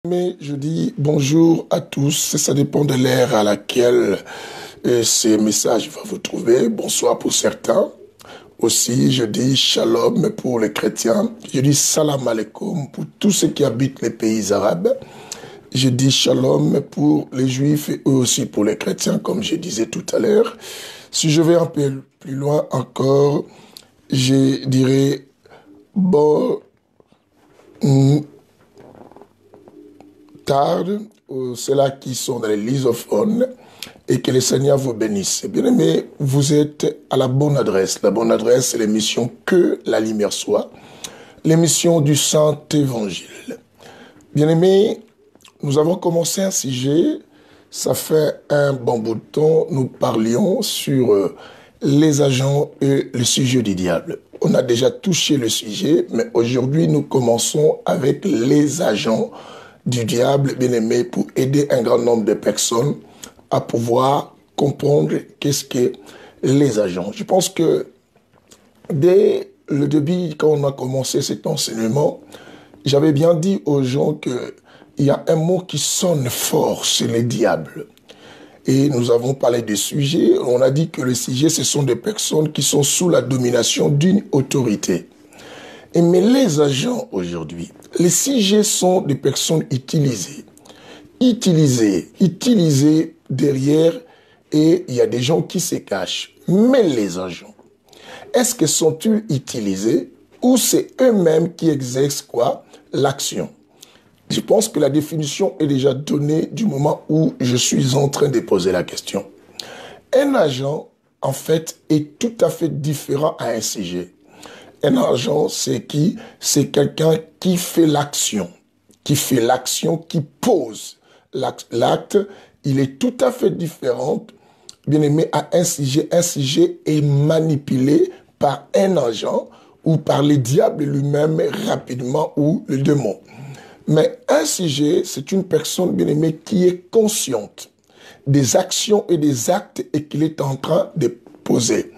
Mais je dis bonjour à tous, ça dépend de l'ère à laquelle ces messages vont vous trouver. Bonsoir pour certains. Aussi, je dis shalom pour les chrétiens. Je dis salam alaikum pour tous ceux qui habitent les pays arabes. Je dis shalom pour les juifs et eux aussi pour les chrétiens, comme je disais tout à l'heure. Si je vais un peu plus loin encore, je dirais bon tarde, ceux-là qui sont dans les lisophones, et que le Seigneur vous bénisse. Bien-aimés, vous êtes à la bonne adresse. La bonne adresse, c'est l'émission Que la lumière soit, l'émission du Saint-Évangile. Bien-aimés, nous avons commencé un sujet, ça fait un bon bout de temps, nous parlions sur les agents et le sujet du diable. On a déjà touché le sujet, mais aujourd'hui, nous commençons avec les agents du diable, bien-aimé, pour aider un grand nombre de personnes à pouvoir comprendre qu'est-ce que les agents. Je pense que dès le début, quand on a commencé cet enseignement, j'avais bien dit aux gens qu'il y a un mot qui sonne fort, c'est le diable. Et nous avons parlé des sujets. On a dit que les sujets, ce sont des personnes qui sont sous la domination d'une autorité. Et mais les agents aujourd'hui, les sujets sont des personnes utilisées derrière, et il y a des gens qui se cachent. Mais les agents, est-ce que sont-ils utilisés ou c'est eux-mêmes qui exercent quoi? L'action. Je pense que la définition est déjà donnée du moment où je suis en train de poser la question. Un agent, en fait, est tout à fait différent à un sujet. Un agent, c'est qui? C'est quelqu'un qui fait l'action, qui pose l'acte. Il est tout à fait différent, bien aimé, à un sujet. Un sujet est manipulé par un agent ou par le diable lui-même rapidement ou le démon. Mais un sujet, c'est une personne, bien aimée, qui est consciente des actions et des actes et qu'il est en train de poser.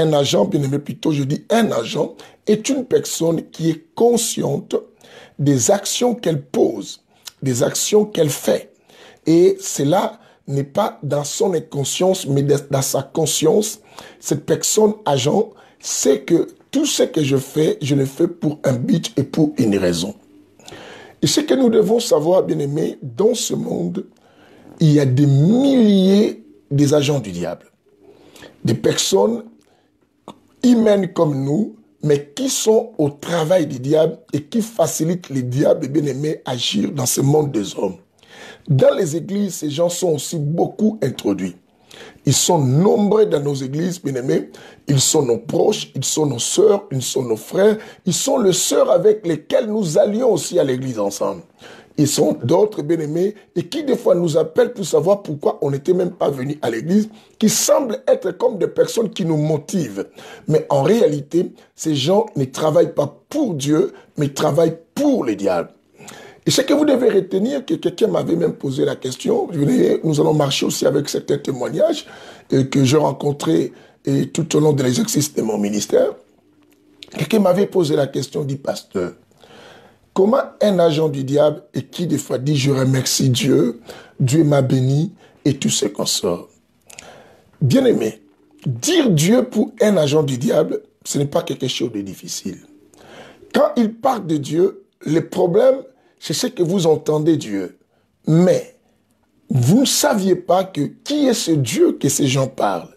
Un agent, bien aimé, plutôt, je dis un agent, est une personne qui est consciente des actions qu'elle pose, des actions qu'elle fait. Et cela n'est pas dans son inconscience, mais dans sa conscience. Cette personne, agent, sait que tout ce que je fais, je le fais pour un but et pour une raison. Et ce que nous devons savoir, bien aimés, dans ce monde, il y a des milliers des agents du diable. Des personnes humaines comme nous, mais qui sont au travail du diable et qui facilitent les diables, bien aimés, agir dans ce monde des hommes. Dans les églises, ces gens sont aussi beaucoup introduits. Ils sont nombreux dans nos églises, bien-aimés. Ils sont nos proches, ils sont nos sœurs, ils sont nos frères. Ils sont les sœurs avec lesquelles nous allions aussi à l'église ensemble. Ils sont d'autres, bien-aimés, et qui des fois nous appellent pour savoir pourquoi on n'était même pas venu à l'église, qui semblent être comme des personnes qui nous motivent. Mais en réalité, ces gens ne travaillent pas pour Dieu, mais travaillent pour le diable. Et ce que vous devez retenir, que quelqu'un m'avait même posé la question, nous allons marcher aussi avec certains témoignages que j'ai rencontrés tout au long de l'exercice de mon ministère. Quelqu'un m'avait posé la question, dit pasteur, comment un agent du diable et qui des fois dit je remercie Dieu, Dieu m'a béni et tout ce qu'on sort. Bien aimé, dire Dieu pour un agent du diable, ce n'est pas quelque chose de difficile. Quand il parle de Dieu, le problème, c'est ce que vous entendez Dieu. Mais vous ne saviez pas que qui est ce Dieu que ces gens parlent.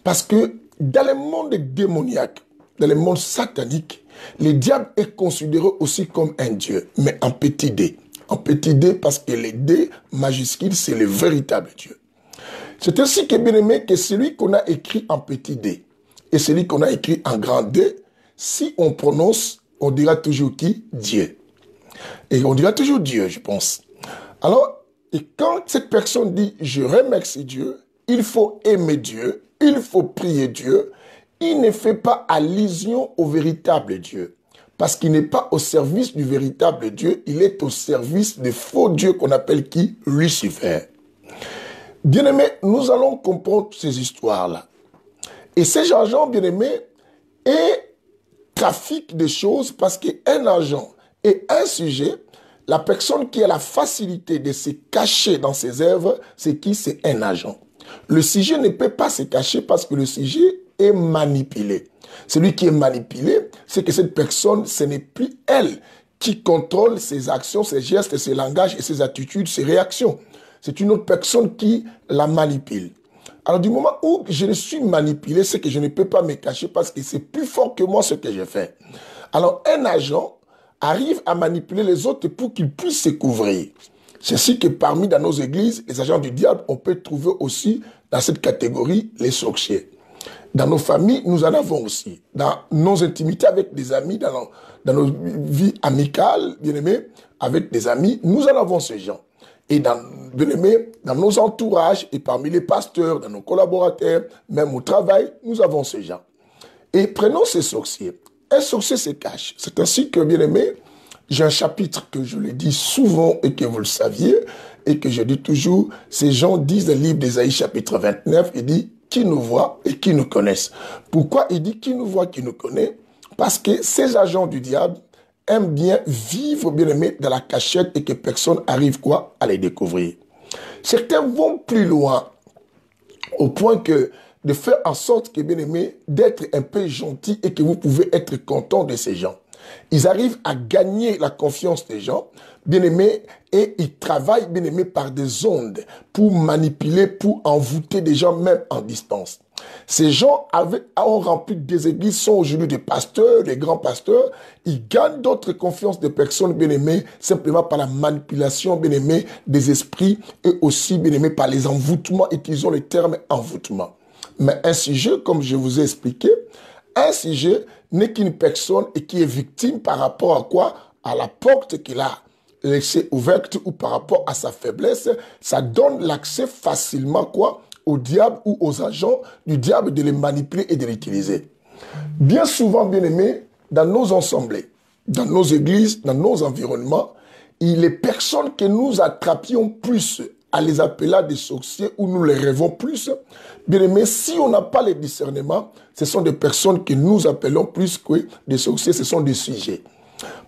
Parce que dans le monde démoniaque, dans le monde satanique, le diable est considéré aussi comme un Dieu, mais en petit d. En petit d parce que le D majuscule, c'est le véritable Dieu. C'est ainsi que, bien aimé, que celui qu'on a écrit en petit d et celui qu'on a écrit en grand D, si on prononce, on dira toujours qui? Dieu. Et on dira toujours Dieu, je pense. Alors, et quand cette personne dit « je remercie Dieu », il faut aimer Dieu, il faut prier Dieu, il ne fait pas allusion au véritable Dieu. Parce qu'il n'est pas au service du véritable Dieu, il est au service des faux dieux qu'on appelle qui? Lucifer. Bien-aimés, nous allons comprendre ces histoires-là. Et ces agents, bien-aimés, trafiquent des choses parce qu'un agent et un sujet La personne qui a la facilité de se cacher dans ses œuvres, c'est qui? C'est un agent. Le sujet ne peut pas se cacher parce que le sujet est manipulé. Celui qui est manipulé, c'est que cette personne, ce n'est plus elle qui contrôle ses actions, ses gestes, ses langages et ses attitudes, ses réactions. C'est une autre personne qui la manipule. Alors du moment où je ne suis manipulé, c'est que je ne peux pas me cacher parce que c'est plus fort que moi ce que je fais. Alors un agent arrive à manipuler les autres pour qu'ils puissent se couvrir. C'est ainsi que parmi dans nos églises, les agents du diable, on peut trouver aussi dans cette catégorie les sorciers. Dans nos familles, nous en avons aussi. Dans nos intimités avec des amis, dans nos vies amicales, bien aimés, avec des amis, nous en avons ces gens. Et bien aimés, dans nos entourages et parmi les pasteurs, dans nos collaborateurs, même au travail, nous avons ces gens. Et prenons ces sorciers. Un sorcier se cache. C'est ainsi que, bien aimés, j'ai un chapitre que je le dis souvent et que vous le saviez et que je dis toujours. Ces gens disent dans le livre d'Ésaïe chapitre 29, il dit qui nous voit et qui nous connaissent. Pourquoi il dit qui nous voit, qui nous connaît? Parce que ces agents du diable aiment bien vivre, bien aimé, dans la cachette et que personne arrive quoi à les découvrir. Certains vont plus loin au point que de faire en sorte que, bien aimé, d'être un peu gentil et que vous pouvez être content de ces gens. Ils arrivent à gagner la confiance des gens, bien aimés, et ils travaillent, bien aimés, par des ondes pour manipuler, pour envoûter des gens même en distance. Ces gens ont rempli des églises, sont aujourd'hui des pasteurs, des grands pasteurs. Ils gagnent d'autres confiances des personnes, bien aimées, simplement par la manipulation, bien aimée, des esprits et aussi, bien aimés, par les envoûtements, utilisons le terme envoûtement. Mais un sujet, comme je vous ai expliqué, un sujet n'est qu'une personne et qui est victime par rapport à quoi? À la porte qu'il a laissée ouverte ou par rapport à sa faiblesse. Ça donne l'accès facilement quoi? Au diable ou aux agents du diable de les manipuler et de l'utiliser. Bien souvent, bien aimés, dans nos assemblées, dans nos églises, dans nos environnements, les personnes que nous attrapions plus à les appeler des sorciers ou nous les rêvons plus, bien aimé, si on n'a pas le discernement, ce sont des personnes que nous appelons plus que des sorciers, ce sont des sujets.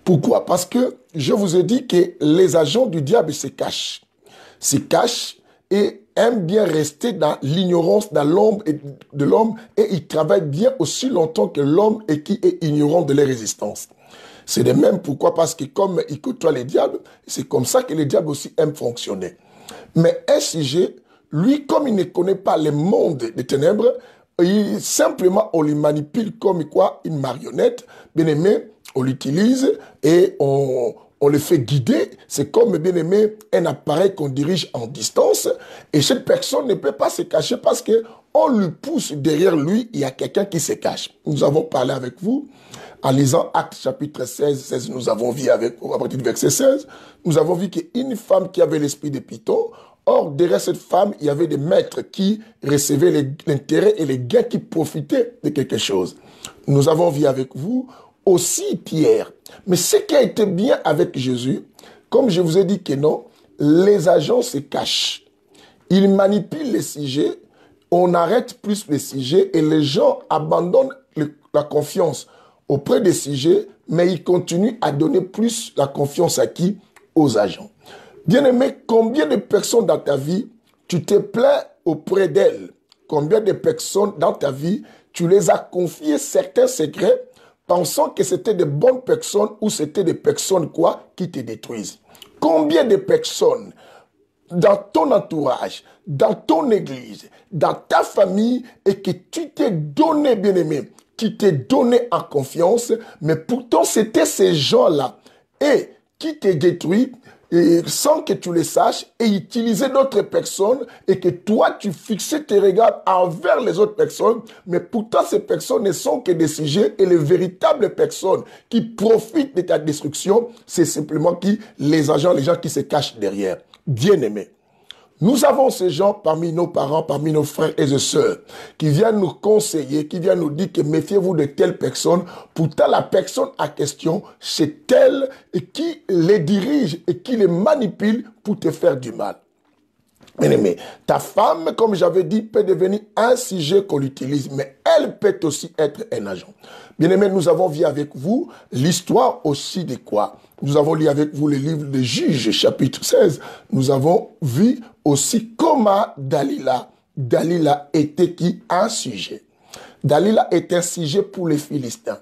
Pourquoi? Parce que je vous ai dit que les agents du diable se cachent et aiment bien rester dans l'ignorance, dans l'ombre de l'homme et ils travaillent bien aussi longtemps que l'homme et qui est ignorant de leur résistance. C'est de même pourquoi? Parce que comme ils côtoient les diables, c'est comme ça que les diables aussi aiment fonctionner. Mais un sujet, lui, comme il ne connaît pas le monde des ténèbres, simplement on lui manipule comme quoi une marionnette, bien aimé, on l'utilise et on le fait guider. C'est comme, bien aimé, un appareil qu'on dirige en distance et cette personne ne peut pas se cacher parce que on lui pousse derrière lui, il y a quelqu'un qui se cache. Nous avons parlé avec vous en lisant Actes chapitre 16, nous avons vu à partir du verset 16, nous avons vu qu'une femme qui avait l'esprit de Python, or derrière cette femme, il y avait des maîtres qui recevaient l'intérêt et les gains qui profitaient de quelque chose. Nous avons vu avec vous aussi Pierre. Mais ce qui a été bien avec Jésus, comme je vous ai dit que non, les agents se cachent. Ils manipulent les sujets, on arrête plus les sujets et les gens abandonnent la confiance auprès des sujets, mais ils continuent à donner plus la confiance à qui? Aux agents. Bien-aimé, combien de personnes dans ta vie, tu te plains auprès d'elles? Combien de personnes dans ta vie, tu les as confiés certains secrets, pensant que c'était de bonnes personnes ou c'était des personnes quoi? Qui te détruisent. Combien de personnes dans ton entourage, dans ton église, dans ta famille, et que tu t'es donné, bien-aimé, qui t'est donné en confiance, mais pourtant c'était ces gens-là et qui te détruit et sans que tu le saches et utiliser d'autres personnes et que toi tu fixais tes regards envers les autres personnes, mais pourtant ces personnes ne sont que des sujets et les véritables personnes qui profitent de ta destruction, c'est simplement qui? Les agents, les gens qui se cachent derrière. Bien-aimés. Nous avons ces gens parmi nos parents, parmi nos frères et sœurs, qui viennent nous conseiller, qui viennent nous dire que méfiez-vous de telle personne. Pourtant, la personne en question, c'est elle qui les dirige et qui les manipule pour te faire du mal. Bien-aimé, ta femme, comme j'avais dit, peut devenir un sujet qu'on utilise, mais elle peut aussi être un agent. Bien-aimé, nous avons vu avec vous l'histoire aussi de quoi? Nous avons lu avec vous le livre de Juges, chapitre 16. Nous avons vu aussi comment Dalila était qui? Un sujet. Dalila est un sujet pour les Philistins.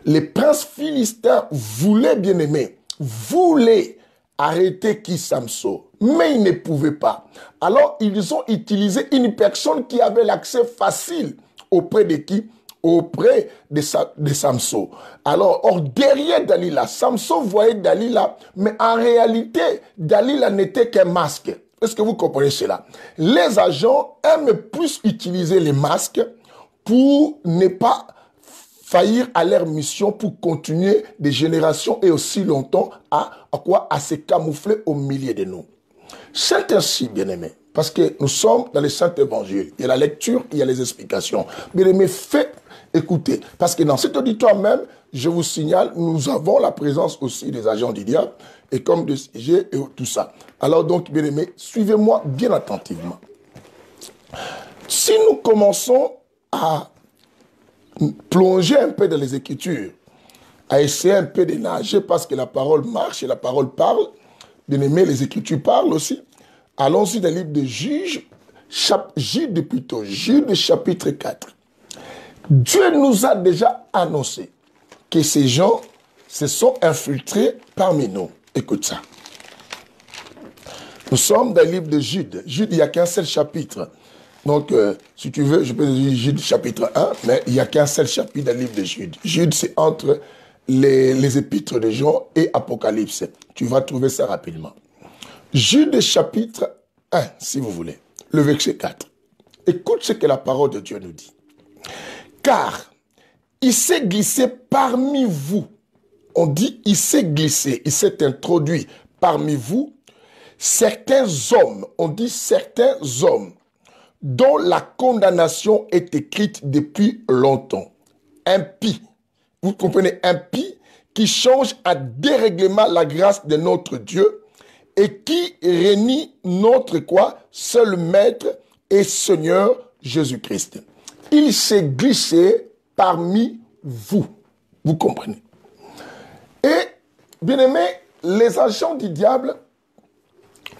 Les princes philistins voulaient, bien-aimé, voulaient arrêter qui Samson, mais ils ne pouvaient pas. Alors, ils ont utilisé une personne qui avait l'accès facile auprès de qui? Auprès de Samson. Alors, derrière Dalila, Samson voyait Dalila, mais en réalité, Dalila n'était qu'un masque. Est-ce que vous comprenez cela? Les agents aiment plus utiliser les masques pour ne pas faillir à leur mission, pour continuer des générations et aussi longtemps à se camoufler au milieu de nous. C'est ainsi, bien-aimés, parce que nous sommes dans les Saints Évangiles. Il y a la lecture, il y a les explications. Bien-aimés, faites écouter. Parce que dans cet auditoire même, je vous signale, nous avons la présence aussi des agents du diable, et comme de CG et tout ça. Alors donc, bien-aimés, suivez-moi bien attentivement. Si nous commençons à plonger un peu dans les Écritures, à essayer un peu de nager parce que la parole marche et la parole parle. Bien aimé, les Écritures parlent aussi. Allons-y dans le livre de Judes, Judes chapitre 4. Dieu nous a déjà annoncé que ces gens se sont infiltrés parmi nous. Écoute ça. Nous sommes dans le livre de Judes. Judes, il n'y a qu'un seul chapitre. Donc, si tu veux, je peux dire Jude chapitre 1, mais il n'y a qu'un seul chapitre dans le livre de Jude. Jude, c'est entre les épîtres de Jean et Apocalypse. Tu vas trouver ça rapidement. Jude chapitre 1, si vous voulez, le verset 4. Écoute ce que la parole de Dieu nous dit. Car il s'est glissé parmi vous. On dit il s'est glissé, il s'est introduit parmi vous. Certains hommes, on dit certains hommes, dont la condamnation est écrite depuis longtemps. Impie. Vous comprenez, impie qui change à dérèglement la grâce de notre Dieu et qui renie notre quoi? Seul Maître et Seigneur Jésus-Christ. Il s'est glissé parmi vous. Vous comprenez? Et, bien aimé, les agents du diable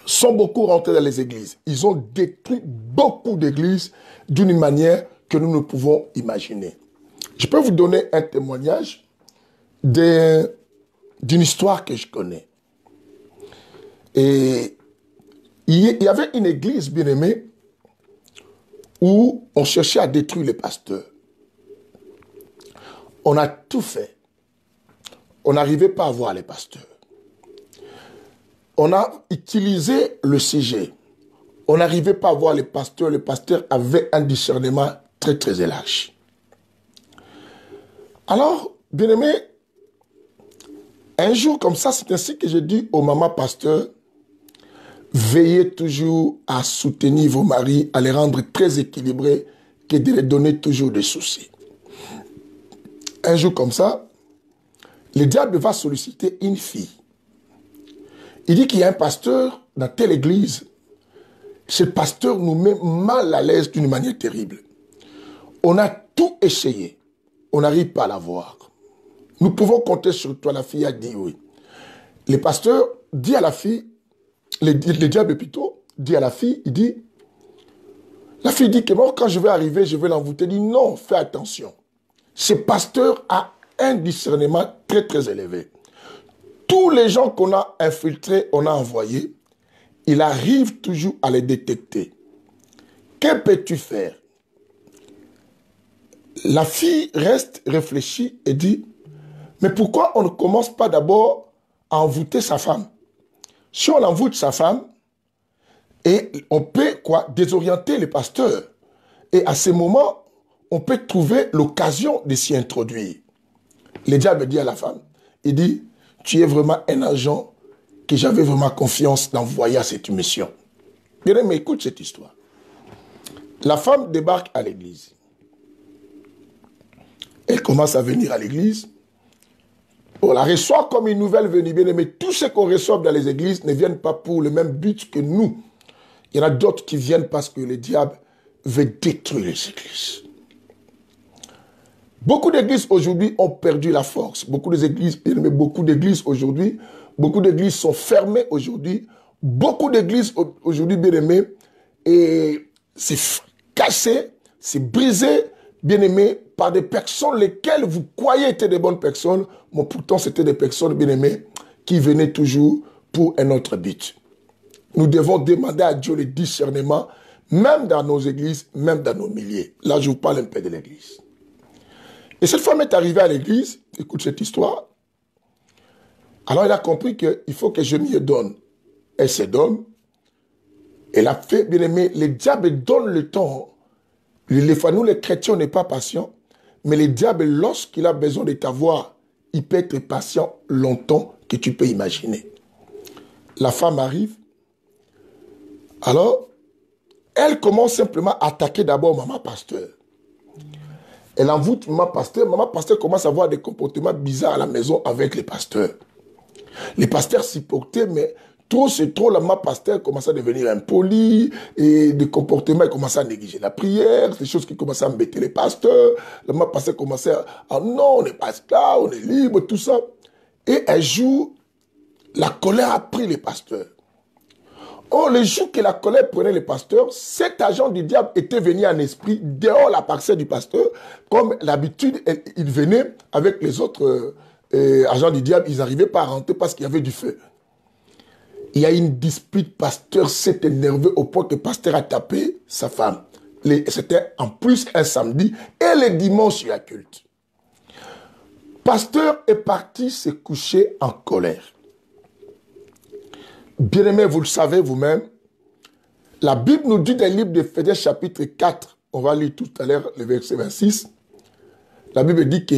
sont beaucoup rentrés dans les églises. Ils ont détruit beaucoup d'églises d'une manière que nous ne pouvons imaginer. Je peux vous donner un témoignage d'une histoire que je connais. Et il y avait une église, bien aimée, où on cherchait à détruire les pasteurs. On a tout fait. On n'arrivait pas à voir les pasteurs. On a utilisé le CG. On n'arrivait pas à voir les pasteurs. Les pasteurs avaient un discernement très, très élargi. Alors, bien aimé, un jour comme ça, c'est ainsi que j'ai dit aux mamans pasteurs, veillez toujours à soutenir vos maris, à les rendre très équilibrés, que de les donner toujours des soucis. Un jour comme ça, le diable va solliciter une fille. Il dit qu'il y a un pasteur dans telle église. Ce pasteur nous met mal à l'aise d'une manière terrible. On a tout essayé. On n'arrive pas à la voir. Nous pouvons compter sur toi. La fille a dit oui. Le pasteur dit à la fille, le diable plutôt, dit à la fille, la fille dit que moi, quand je vais arriver, je vais l'envoûter. Il dit non, fais attention. Ce pasteur a un discernement très très élevé. Tous les gens qu'on a infiltrés, on a envoyés, il arrive toujours à les détecter. Que peux-tu faire? La fille reste réfléchie et dit, mais pourquoi on ne commence pas d'abord à envoûter sa femme? Si on envoûte sa femme, et on peut désorienter les pasteurs. Et à ce moment, on peut trouver l'occasion de s'y introduire. Le diable dit à la femme, il dit, tu es vraiment un agent que j'avais vraiment confiance d'envoyer à cette mission. Bien, mais écoute cette histoire. La femme débarque à l'église. Elle commence à venir à l'église. On la reçoit comme une nouvelle venue. Bien, mais tout ce qu'on reçoit dans les églises ne viennent pas pour le même but que nous. Il y en a d'autres qui viennent parce que le diable veut détruire les églises. Beaucoup d'églises aujourd'hui ont perdu la force. Beaucoup d'églises aujourd'hui, beaucoup d'églises sont fermées aujourd'hui. Beaucoup d'églises aujourd'hui, bien aimés, et c'est cassé, c'est brisé, bien aimé, par des personnes lesquelles vous croyez étaient des bonnes personnes, mais pourtant c'était des personnes, bien aimées, qui venaient toujours pour un autre but. Nous devons demander à Dieu le discernement, même dans nos églises, même dans nos milliers. Là, je vous parle un peu de l'église. Et cette femme est arrivée à l'église, écoute cette histoire. Alors elle a compris qu'il faut que je m'y donne. Elle se donne. Elle a fait, bien aimé, le diable donne le temps. Nous, les chrétiens, on n'est pas patients. Mais le diable, lorsqu'il a besoin de t'avoir, il peut être patient longtemps que tu peux imaginer. La femme arrive. Alors, elle commence simplement à attaquer d'abord maman pasteur. Elle envoûte maman pasteur commence à avoir des comportements bizarres à la maison avec les pasteurs. Les pasteurs s'y portaient, mais trop c'est trop, la maman pasteur commence à devenir impoli, et des comportements, elle commence à négliger la prière, des choses qui commencent à embêter les pasteurs. La maman pasteur commençait à non, on n'est pas esclave, on est libre, tout ça. Et un jour, la colère a pris les pasteurs. Or, le jour que la colère prenait les pasteurs, cet agent du diable était venu en esprit dehors la parcelle du pasteur. Comme l'habitude, il venait avec les autres agents du diable, ils n'arrivaient pas à rentrer parce qu'il y avait du feu. Il y a une dispute, pasteur s'est énervé au point que le pasteur a tapé sa femme. C'était en plus un samedi et le dimanche, il y a culte. Pasteur est parti se coucher en colère. Bien-aimés, vous le savez vous-même, la Bible nous dit dans le livre d'Éphésiens chapitre 4, on va lire tout à l'heure le verset 26, la Bible dit que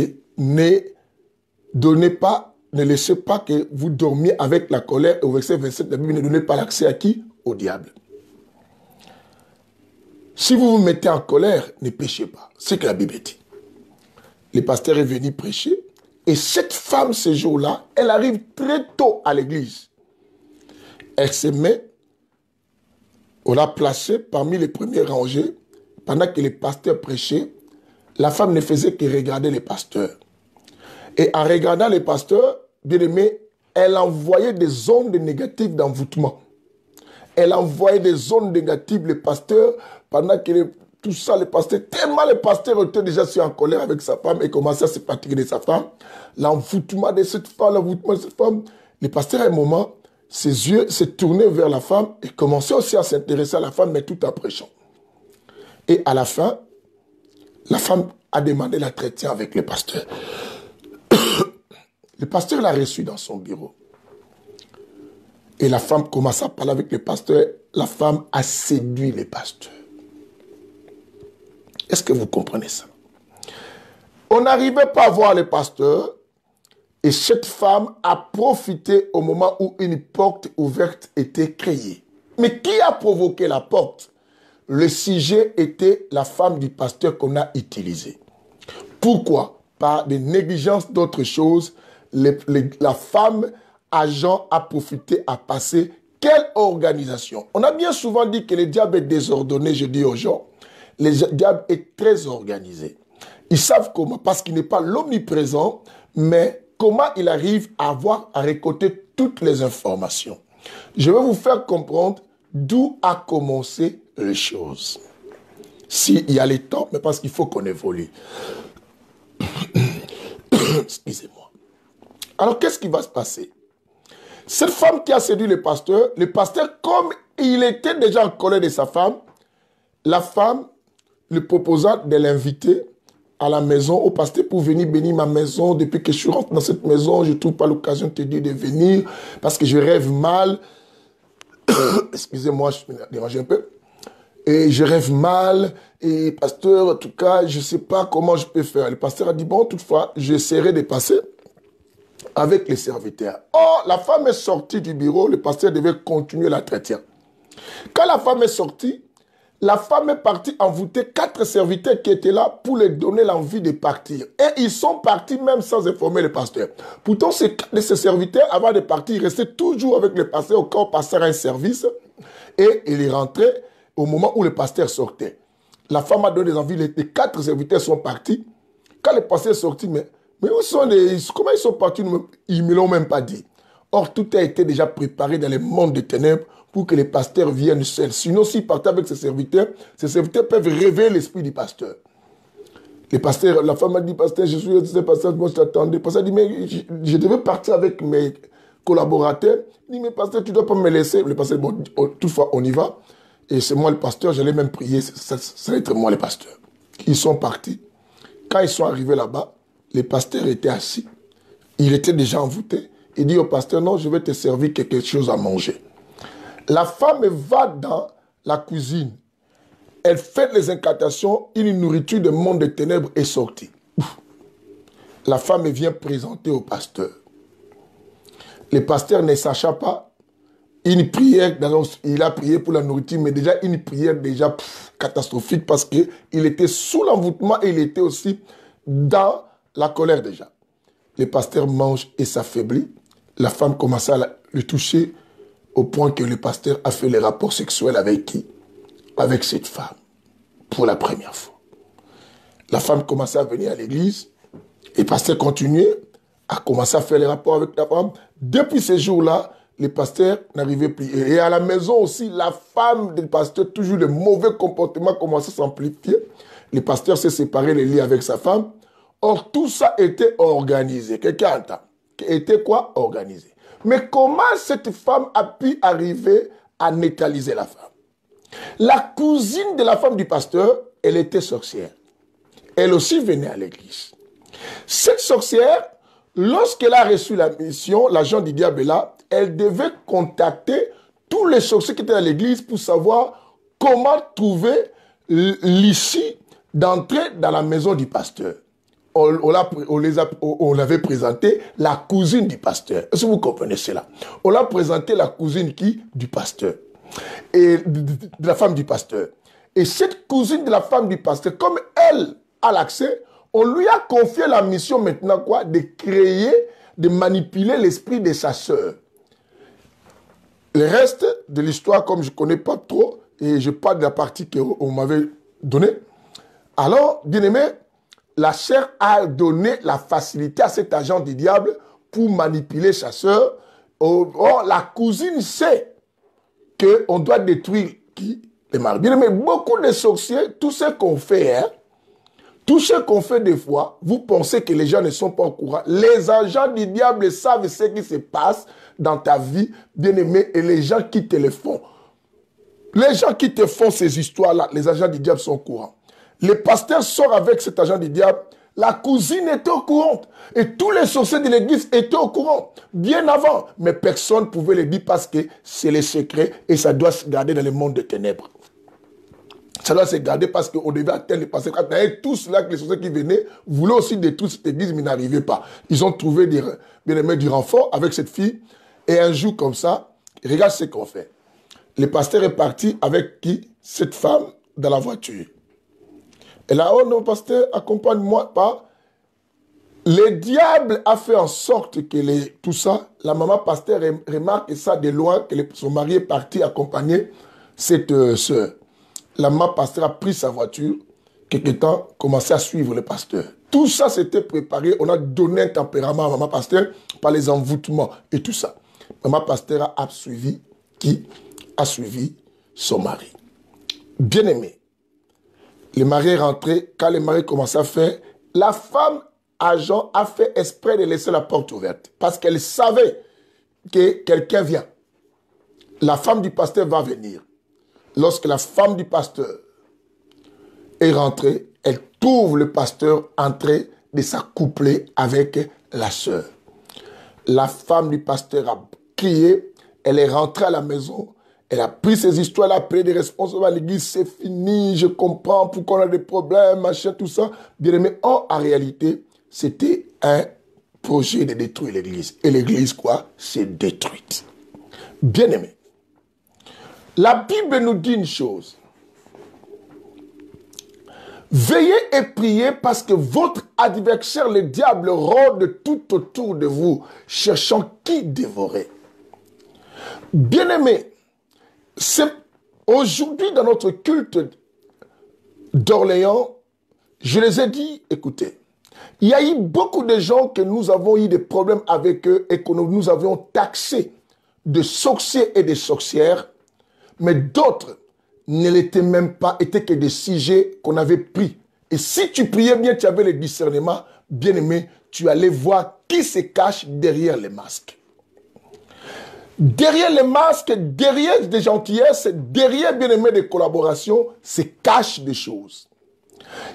ne laissez pas que vous dormiez avec la colère. Et au verset 27, la Bible ne donnez pas l'accès à qui? Au diable. Si vous vous mettez en colère, ne péchez pas. C'est ce que la Bible dit. Le pasteur est venu prêcher et cette femme, ce jour-là, elle arrive très tôt à l'église. Elle se met, on l'a placée parmi les premiers rangées. Pendant que les pasteurs prêchaient, la femme ne faisait que regarder les pasteurs. Et en regardant les pasteurs, bien aimé, elle envoyait des ondes négatives d'envoûtement. Elle envoyait des ondes négatives, les pasteurs, pendant que tout ça, les pasteurs, tellement les pasteurs étaient déjà en colère avec sa femme et commençaient à se fatiguer de sa femme. L'envoûtement de cette femme, les pasteurs, à un moment, ses yeux se tournaient vers la femme et commençaient aussi à s'intéresser à la femme, mais tout en prêchant. Et à la fin, la femme a demandé l'entretien avec le pasteur. Le pasteur l'a reçu dans son bureau. Et la femme commença à parler avec le pasteur. La femme a séduit le pasteur. Est-ce que vous comprenez ça? On n'arrivait pas à voir le pasteur. Et cette femme a profité au moment où une porte ouverte était créée. Mais qui a provoqué la porte? Le sujet était la femme du pasteur qu'on a utilisée. Pourquoi? Par des négligences d'autres choses, la femme agent a profité à passer. Quelle organisation? On a bien souvent dit que le diable est désordonné, je dis aux gens. Le diable est très organisé. Ils savent comment, parce qu'il n'est pas l'omniprésent, mais comment il arrive à récolter toutes les informations. Je vais vous faire comprendre d'où a commencé les choses. S'il y a le temps, mais parce qu'il faut qu'on évolue. Excusez-moi. Alors, qu'est-ce qui va se passer? Cette femme qui a séduit le pasteur, comme il était déjà en colère de sa femme, la femme lui proposa de l'inviter à la maison, au pasteur, pour venir bénir ma maison. Depuis que je suis rentré dans cette maison, je ne trouve pas l'occasion de te dire de venir parce que je rêve mal. Excusez-moi, je me dérange un peu. Et je rêve mal. Et pasteur, en tout cas, je ne sais pas comment je peux faire. Le pasteur a dit, bon, toutefois, j'essaierai de passer avec les serviteurs. Or, la femme est sortie du bureau, le pasteur devait continuer l'entretien. Quand la femme est sortie, la femme est partie envoûter 4 serviteurs qui étaient là pour leur donner l'envie de partir. Et ils sont partis même sans informer le pasteur. Pourtant, ces serviteurs, avant de partir, ils restaient toujours avec le pasteur au cas où le pasteur a un service. Et il est rentré au moment où le pasteur sortait. La femme a donné des envies, les 4 serviteurs sont partis. Quand le pasteur est sorti, mais où sont comment ils sont partis? Ils ne me l'ont même pas dit. Or, tout a été déjà préparé dans le monde des ténèbres pour que les pasteurs viennent seuls. Sinon, s'ils partent avec ces serviteurs peuvent réveiller l'esprit du pasteur. Le pasteur, la femme a dit, pasteur, je suis ce pasteur, moi je t'attendais. Le pasteur a dit, mais je devais partir avec mes collaborateurs. Il dit, mais pasteur, tu ne dois pas me laisser. Le pasteur dit, bon, toutefois, on y va. Et c'est moi le pasteur, j'allais même prier, ça va être moi le pasteur. Ils sont partis. Quand ils sont arrivés là-bas, le pasteur était assis. Il était déjà envoûté. Il dit au pasteur, non, je vais te servir quelque chose à manger. La femme va dans la cuisine. Elle fait les incantations, une nourriture de monde des ténèbres est sortie. La femme vient présenter au pasteur. Le pasteur ne sachant pas, une prière, il a prié pour la nourriture, mais déjà une prière déjà catastrophique parce qu'il était sous l'envoûtement et il était aussi dans la colère déjà. Le pasteur mange et s'affaiblit. La femme commence à le toucher au point que le pasteur a fait les rapports sexuels avec qui? Avec cette femme, pour la première fois. La femme commençait à venir à l'église et le pasteur continuait à commencer à faire les rapports avec la femme. Depuis ces jours-là, le pasteur n'arrivait plus. Et à la maison aussi, la femme du pasteur, toujours le mauvais comportement commençait à s'amplifier. Le pasteur s'est séparé les liens avec sa femme. Or, tout ça était organisé. Quelqu'un entend? Était quoi? Organisé. Mais comment cette femme a pu arriver à neutraliser la femme? La cousine de la femme du pasteur, elle était sorcière. Elle aussi venait à l'église. Cette sorcière, lorsqu'elle a reçu la mission, l'agent du diable est là, elle devait contacter tous les sorciers qui étaient à l'église pour savoir comment trouver l'issue d'entrer dans la maison du pasteur. On l'avait présenté la cousine du pasteur. Est-ce que vous comprenez cela? On l'a présenté la cousine qui? Du pasteur. Et de la femme du pasteur. Et cette cousine de la femme du pasteur, comme elle a l'accès, on lui a confié la mission maintenant quoi? De créer, de manipuler l'esprit de sa sœur. Le reste de l'histoire, comme je ne connais pas trop, et je parle de la partie qu'on m'avait donnée, alors, bien aimé, la chair a donné la facilité à cet agent du diable pour manipuler sa sœur. Or, la cousine sait qu'on doit détruire qui? Les maris. Bien aimé, beaucoup de sorciers, tout ce qu'on fait, tout ce qu'on fait des fois, vous pensez que les gens ne sont pas au courant. Les agents du diable savent ce qui se passe dans ta vie, bien-aimé, et les gens qui te le font. Les gens qui te font ces histoires-là, les agents du diable sont au courant. Le pasteur sort avec cet agent du diable, la cousine était au courant. Et tous les sorciers de l'église étaient au courant, bien avant. Mais personne ne pouvait le dire parce que c'est le secret et ça doit se garder dans le monde des ténèbres. Ça doit se garder parce qu'on devait atteindre les pasteurs. Tous là, les sorciers qui venaient, voulaient aussi détruire cette église, mais n'arrivaient pas. Ils ont trouvé du renfort avec cette fille. Et un jour comme ça, regarde ce qu'on fait. Le pasteur est parti avec qui? Cette femme dans la voiture. Et là, oh non, pasteur, accompagne-moi pas. Le diable a fait en sorte que tout ça, la maman pasteur remarque ça de loin, que son mari est parti accompagner cette sœur. La maman pasteur a pris sa voiture, quelque temps, commencé à suivre le pasteur. Tout ça s'était préparé, on a donné un tempérament à maman pasteur par les envoûtements et tout ça. Maman pasteur a suivi qui? A suivi son mari. Bien aimé. Le mari est rentré, quand le mari commençait à faire, la femme agent a fait exprès de laisser la porte ouverte parce qu'elle savait que quelqu'un vient. La femme du pasteur va venir. Lorsque la femme du pasteur est rentrée, elle trouve le pasteur en train de s'accoupler avec la sœur. La femme du pasteur a crié, elle est rentrée à la maison, elle a pris ses histoires, elle a pris des responsables à l'église, c'est fini, je comprends pourquoi on a des problèmes, machin, tout ça. Bien aimé, en réalité, c'était un projet de détruire l'église. Et l'église, quoi? C'est détruite. Bien aimé. La Bible nous dit une chose. Veillez et priez parce que votre adversaire, le diable, rôde tout autour de vous, cherchant qui dévorer. Bien-aimés, aujourd'hui dans notre culte d'Orléans, je les ai dit, écoutez, il y a eu beaucoup de gens que nous avons eu des problèmes avec eux et que nous avions taxés de sorciers et de sorcières, mais d'autres ne l'étaient même pas, étaient que des sujets qu'on avait pris. Et si tu priais bien, tu avais le discernement, bien aimé, tu allais voir qui se cache derrière les masques. Derrière les masques, derrière des gentillesses, derrière, bien aimé, des collaborations, se cachent des choses.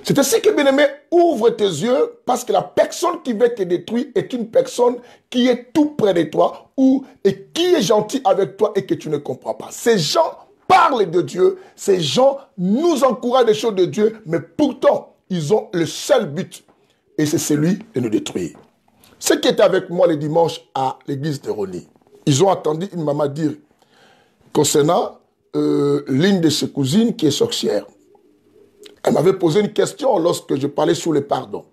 C'est ainsi que, bien aimé, ouvre tes yeux parce que la personne qui veut te détruire est une personne qui est tout près de toi et qui est gentil avec toi et que tu ne comprends pas. Ces gens parlent de Dieu, ces gens nous encouragent des choses de Dieu, mais pourtant, ils ont le seul but et c'est celui de nous détruire. Ceux qui étaient avec moi le dimanche à l'église de Rony, ils ont entendu une maman dire concernant l'une de ses cousines qui est sorcière. Elle m'avait posé une question lorsque je parlais sur le pardon.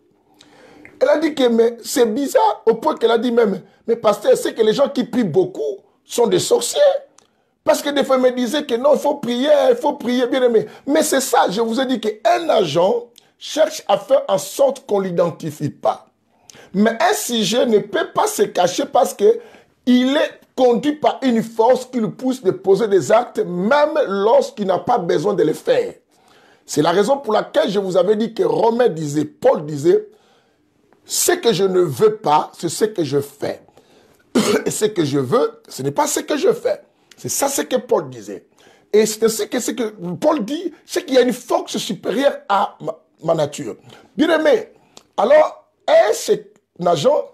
Elle a dit que c'est bizarre, au point qu'elle a dit même, mais pasteur, c'est que les gens qui prient beaucoup sont des sorciers. Parce que des fois, elle me disait que non, il faut prier, bien aimé. Mais c'est ça, je vous ai dit qu'un agent cherche à faire en sorte qu'on ne l'identifie pas. Mais un sujet ne peut pas se cacher parce qu'il est conduit par une force qui le pousse de poser des actes, même lorsqu'il n'a pas besoin de les faire. C'est la raison pour laquelle je vous avais dit que Romain disait, Paul disait, ce que je ne veux pas, c'est ce que je fais. Et ce que je veux, ce n'est pas ce que je fais. C'est ça ce que Paul disait. Et c'est ce que Paul dit, c'est qu'il y a une force supérieure à ma nature. Bien aimé, alors, cet agent,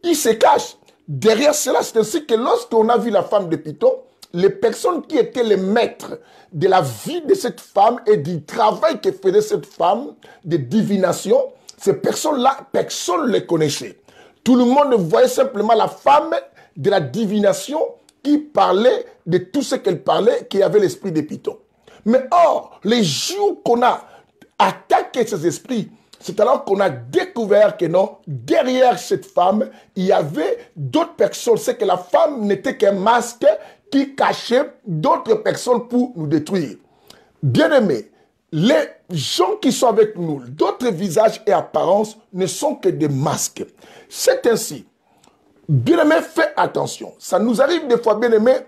il se cache. Derrière cela, c'est ainsi que lorsqu'on a vu la femme de Python, les personnes qui étaient les maîtres de la vie de cette femme et du travail que faisait cette femme de divination, ces personnes-là, personne ne les connaissait. Tout le monde voyait simplement la femme de la divination qui parlait de tout ce qu'elle parlait, qui avait l'esprit de Python. Mais or, les jours qu'on a attaqué ces esprits, c'est alors qu'on a découvert que non, derrière cette femme, il y avait d'autres personnes. C'est que la femme n'était qu'un masque qui cachait d'autres personnes pour nous détruire. Bien-aimés, les gens qui sont avec nous, d'autres visages et apparences ne sont que des masques. C'est ainsi. Bien-aimés, fais attention. Ça nous arrive des fois, bien-aimés,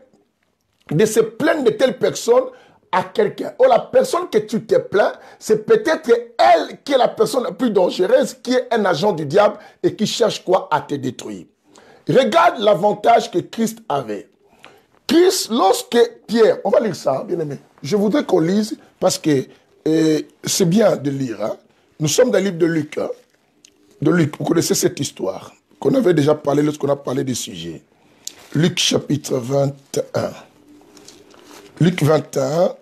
de se plaindre de telle personne à quelqu'un. Or, la personne que tu te plains, c'est peut-être elle qui est la personne la plus dangereuse, qui est un agent du diable et qui cherche quoi à te détruire. Regarde l'avantage que Christ avait. Christ, lorsque Pierre, on va lire ça, bien aimé. Je voudrais qu'on lise parce que c'est bien de lire. Hein. Nous sommes dans le livre de Luc. Hein. De Luc, vous connaissez cette histoire qu'on avait déjà parlé lorsqu'on a parlé des sujets. Luc chapitre 21. Luc 21.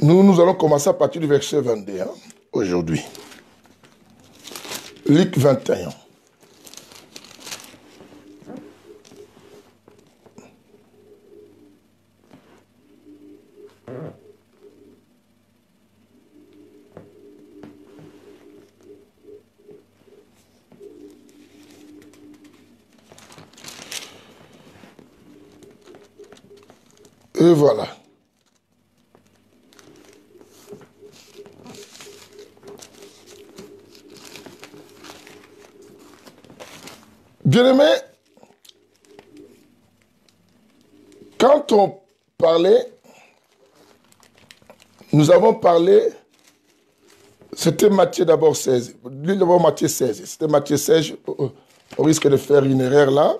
Nous allons commencer à partir du verset 22 hein, aujourd'hui. Luc 21. Et voilà. Bien-aimés, quand on parlait, nous avons parlé, c'était Matthieu d'abord 16, d'abord Matthieu 16, c'était Matthieu 16, on risque de faire une erreur là,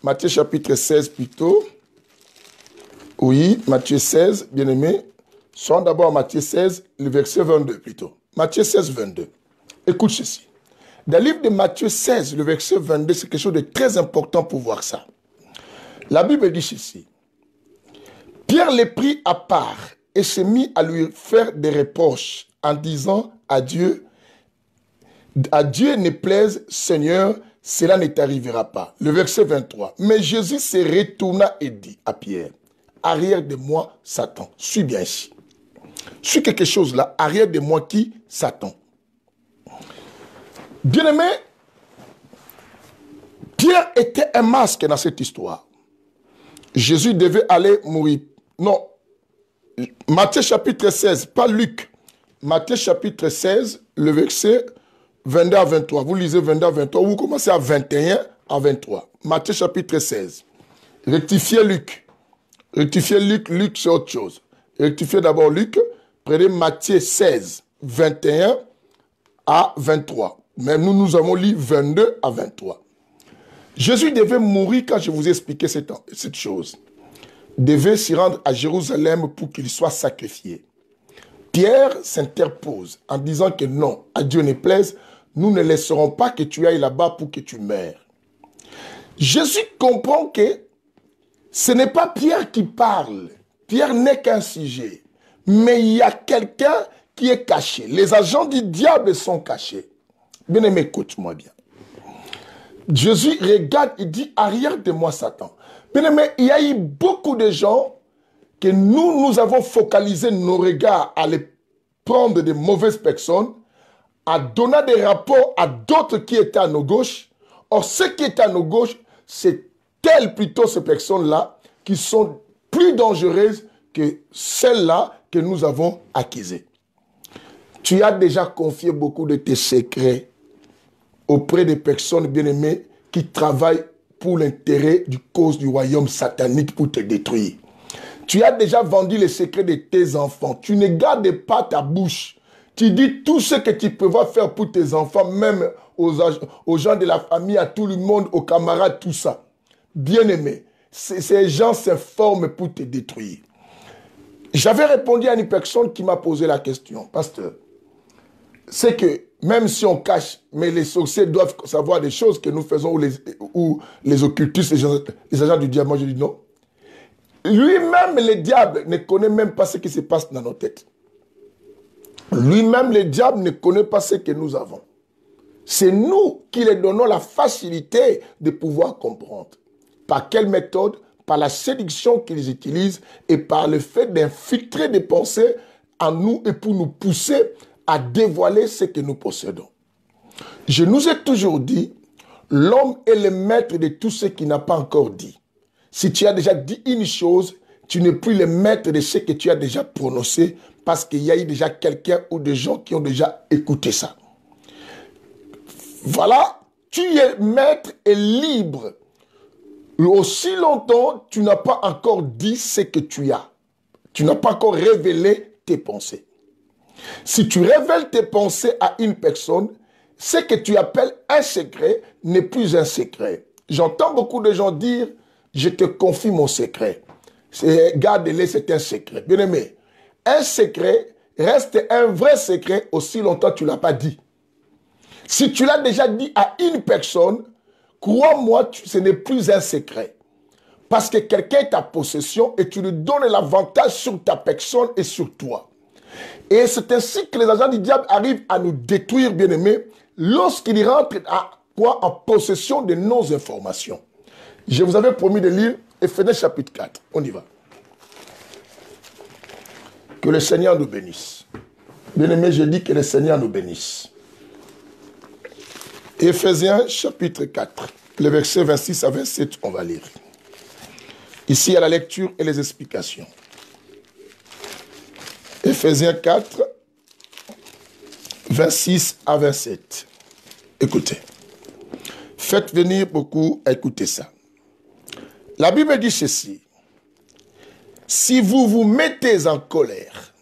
Matthieu chapitre 16 plutôt, oui, Matthieu 16, bien-aimés, soit d'abord Matthieu 16, le verset 22 plutôt, Matthieu 16, 22, écoute ceci. Dans le livre de Matthieu 16, le verset 22, c'est quelque chose de très important pour voir ça. La Bible dit ceci. Pierre les prit à part et se mit à lui faire des reproches en disant à Dieu ne plaise, Seigneur, cela ne t'arrivera pas. Le verset 23. Mais Jésus se retourna et dit à Pierre, arrière de moi, Satan, suis bien ici. sur quelque chose là, arrière de moi qui? Satan. Bien-aimé, Pierre était un masque dans cette histoire. Jésus devait aller mourir. Non, Matthieu chapitre 16, pas Luc. Matthieu chapitre 16, le verset 22 à 23. Vous lisez 22 à 23, vous commencez à 21 à 23. Matthieu chapitre 16. Rectifiez Luc. Rectifiez Luc, Luc c'est autre chose. Rectifiez d'abord Luc, prenez Matthieu 16, 21 à 23. Mais nous avons lu 22 à 23. Jésus devait mourir quand je vous ai expliqué cette chose. Devait s'y rendre à Jérusalem pour qu'il soit sacrifié. Pierre s'interpose en disant que non, à Dieu ne plaise, nous ne laisserons pas que tu ailles là-bas pour que tu meurs. Jésus comprend que ce n'est pas Pierre qui parle. Pierre n'est qu'un sujet. Mais il y a quelqu'un qui est caché. Les agents du diable sont cachés. Bien-aimé, écoute-moi bien. Jésus regarde, il dit, arrière de moi, Satan. Bien-aimé, il y a eu beaucoup de gens que nous avons focalisé nos regards à les prendre de mauvaises personnes, à donner des rapports à d'autres qui étaient à nos gauches. Or, ceux qui étaient à nos gauches, c'est telles plutôt ces personnes-là qui sont plus dangereuses que celles-là que nous avons acquises. Tu as déjà confié beaucoup de tes secrets auprès des personnes bien-aimées qui travaillent pour l'intérêt du cause du royaume satanique pour te détruire. Tu as déjà vendu les secrets de tes enfants. Tu ne gardes pas ta bouche. Tu dis tout ce que tu peux faire pour tes enfants, même aux gens de la famille, à tout le monde, aux camarades, tout ça. Bien-aimé, ces gens s'informent pour te détruire. J'avais répondu à une personne qui m'a posé la question, pasteur. C'est que même si on cache, mais les sorciers doivent savoir des choses que nous faisons ou les occultistes, les agents du diable. Moi, je dis non. Lui-même, le diable, ne connaît même pas ce qui se passe dans nos têtes. Lui-même, le diable ne connaît pas ce que nous avons. C'est nous qui lui donnons la facilité de pouvoir comprendre. Par quelle méthode? Par la séduction qu'ils utilisent et par le fait d'infiltrer des pensées en nous et pour nous pousser à dévoiler ce que nous possédons. Je nous ai toujours dit, l'homme est le maître de tout ce qu'il n'a pas encore dit. Si tu as déjà dit une chose, tu n'es plus le maître de ce que tu as déjà prononcé parce qu'il y a eu déjà quelqu'un ou des gens qui ont déjà écouté ça. Voilà, tu es maître et libre. Aussi longtemps, tu n'as pas encore dit ce que tu as. Tu n'as pas encore révélé tes pensées. Si tu révèles tes pensées à une personne, ce que tu appelles un secret n'est plus un secret. J'entends beaucoup de gens dire, je te confie mon secret. Garde-le, c'est un secret. Bien aimé, un secret reste un vrai secret aussi longtemps que tu ne l'as pas dit. Si tu l'as déjà dit à une personne, crois-moi, ce n'est plus un secret. Parce que quelqu'un est ta possession et tu lui donnes l'avantage sur ta personne et sur toi. Et c'est ainsi que les agents du diable arrivent à nous détruire, bien-aimés, lorsqu'ils rentrent en possession de nos informations. Je vous avais promis de lire Éphésiens chapitre 4. On y va. Que le Seigneur nous bénisse. Bien-aimés, je dis que le Seigneur nous bénisse. Éphésiens chapitre 4, le verset 26 à 27, on va lire. Ici, il y a la lecture et les explications. Éphésiens 4, 26 à 27. Écoutez. Faites venir beaucoup à écouter ça. La Bible dit ceci. Si vous vous mettez en colère,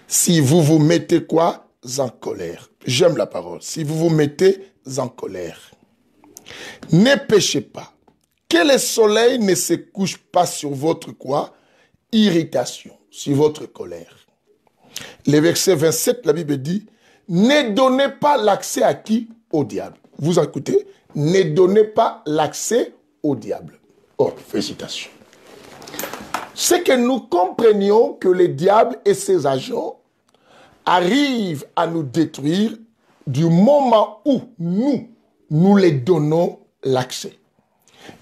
si vous vous mettez quoi? En colère. J'aime la parole. Si vous vous mettez en colère, ne péchez pas. Que le soleil ne se couche pas sur votre quoi? Irritation, sur votre colère. Le verset 27, la Bible dit, ne donnez pas l'accès à qui? Au diable. Vous écoutez? Ne donnez pas l'accès au diable. Oh, félicitations. C'est que nous comprenions que le diable et ses agents arrivent à nous détruire du moment où nous les donnons l'accès.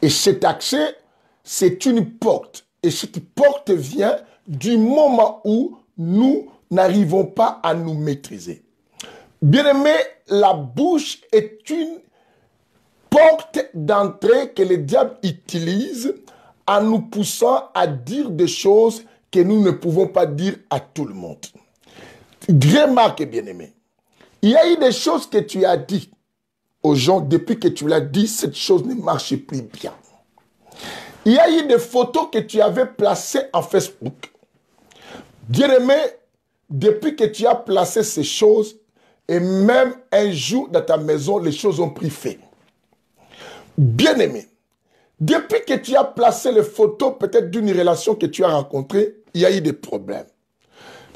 Et cet accès, c'est une porte. Et cette porte vient du moment où nous n'arrivons pas à nous maîtriser. Bien-aimé, la bouche est une porte d'entrée que le diable utilise en nous poussant à dire des choses que nous ne pouvons pas dire à tout le monde. Remarque, bien-aimé, il y a eu des choses que tu as dit aux gens, depuis que tu l'as dit, cette chose ne marche plus bien. Il y a eu des photos que tu avais placées en Facebook. Bien-aimé, depuis que tu as placé ces choses, et même un jour dans ta maison, les choses ont pris fin. Bien-aimé, depuis que tu as placé les photos peut-être d'une relation que tu as rencontrée, il y a eu des problèmes.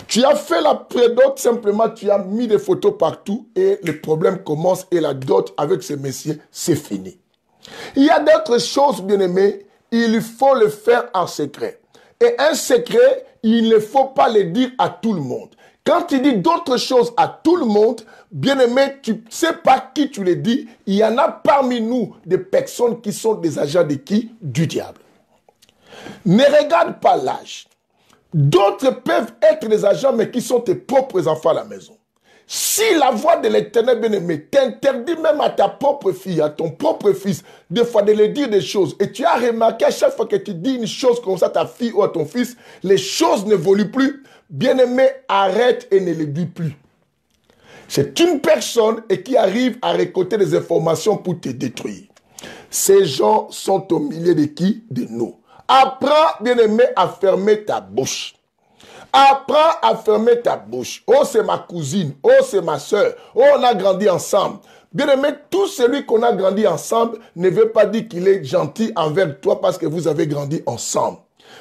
Tu as fait la prédot, simplement tu as mis des photos partout et le problème commence et la dot avec ces messieurs, c'est fini. Il y a d'autres choses, bien-aimés, il faut le faire en secret. Et un secret, il ne faut pas le dire à tout le monde. Quand tu dis d'autres choses à tout le monde, bien-aimé, tu ne sais pas qui tu les dis. Il y en a parmi nous des personnes qui sont des agents de qui? Du diable. Ne regarde pas l'âge. D'autres peuvent être des agents, mais qui sont tes propres enfants à la maison. Si la voix de l'Éternel bien-aimé t'interdit même à ta propre fille, à ton propre fils, des fois de lui dire des choses, et tu as remarqué à chaque fois que tu dis une chose comme ça à ta fille ou à ton fils, les choses n'évoluent plus, bien-aimé, arrête et ne les dis plus. C'est une personne et qui arrive à récolter des informations pour te détruire. Ces gens sont au milieu de qui? De nous. Apprends, bien-aimé, à fermer ta bouche. Apprends à fermer ta bouche. Oh, c'est ma cousine. Oh, c'est ma soeur. Oh, on a grandi ensemble. Bien-aimé, tout celui qu'on a grandi ensemble ne veut pas dire qu'il est gentil envers toi parce que vous avez grandi ensemble.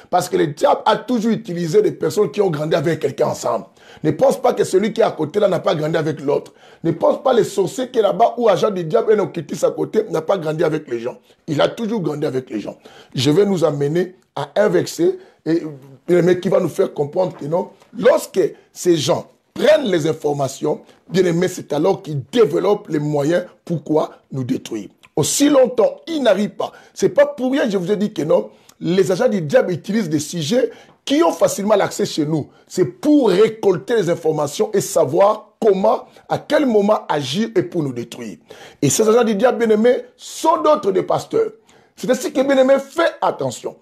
Parce que le diable a toujours utilisé des personnes qui ont grandi avec quelqu'un ensemble. Ne pense pas que celui qui est à côté là n'a pas grandi avec l'autre. Ne pense pas les sorciers qui est là-bas ou agent du diable et occultiste à côté n'a pas grandi avec les gens. Il a toujours grandi avec les gens. Je vais nous amener à un verset qui va nous faire comprendre que non, lorsque ces gens prennent les informations, bien aimé, c'est alors qu'ils développent les moyens pourquoi nous détruire. Aussi longtemps, ils n'arrivent pas. C'est pas pour rien, je vous ai dit que non, les agents du diable utilisent des sujets qui ont facilement l'accès chez nous. C'est pour récolter les informations et savoir comment, à quel moment agir et pour nous détruire. Et ces agents du diable, bien-aimés, sont d'autres des pasteurs. C'est ainsi que, bien-aimés, fais attention.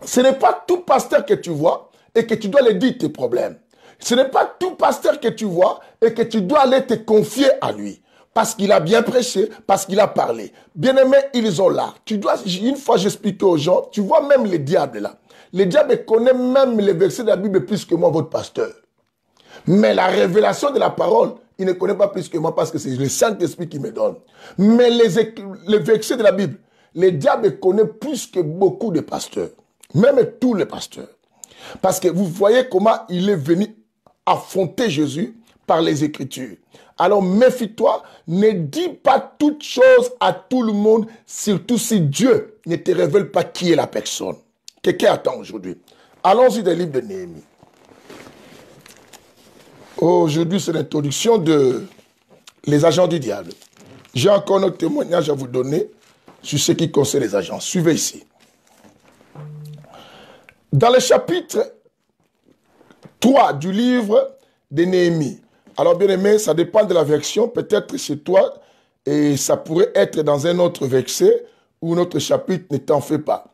Ce n'est pas tout pasteur que tu vois et que tu dois lui dire tes problèmes. Ce n'est pas tout pasteur que tu vois et que tu dois aller te confier à lui. Parce qu'il a bien prêché, parce qu'il a parlé. Bien-aimés, ils ont l'art. Tu dois, une fois j'expliquais aux gens, tu vois même les diables là. Les diables connaissent même les versets de la Bible plus que moi, votre pasteur. Mais la révélation de la parole, il ne connaît pas plus que moi parce que c'est le Saint-Esprit qui me donne. Mais les versets de la Bible, les diables connaissent plus que beaucoup de pasteurs. Même tous les pasteurs. Parce que vous voyez comment il est venu affronter Jésus par les Écritures. Alors méfie-toi, ne dis pas toutes choses à tout le monde, surtout si Dieu ne te révèle pas qui est la personne. Quelqu'un attend aujourd'hui. Allons-y des livres de Néhémie. Aujourd'hui, c'est l'introduction de les agents du diable. J'ai encore notre témoignage à vous donner sur ce qui concerne les agents. Suivez ici. Dans le chapitre 3 du livre de Néhémie, alors bien aimé, ça dépend de la version, peut-être chez toi, et ça pourrait être dans un autre verset ou notre chapitre, ne t'en fais pas.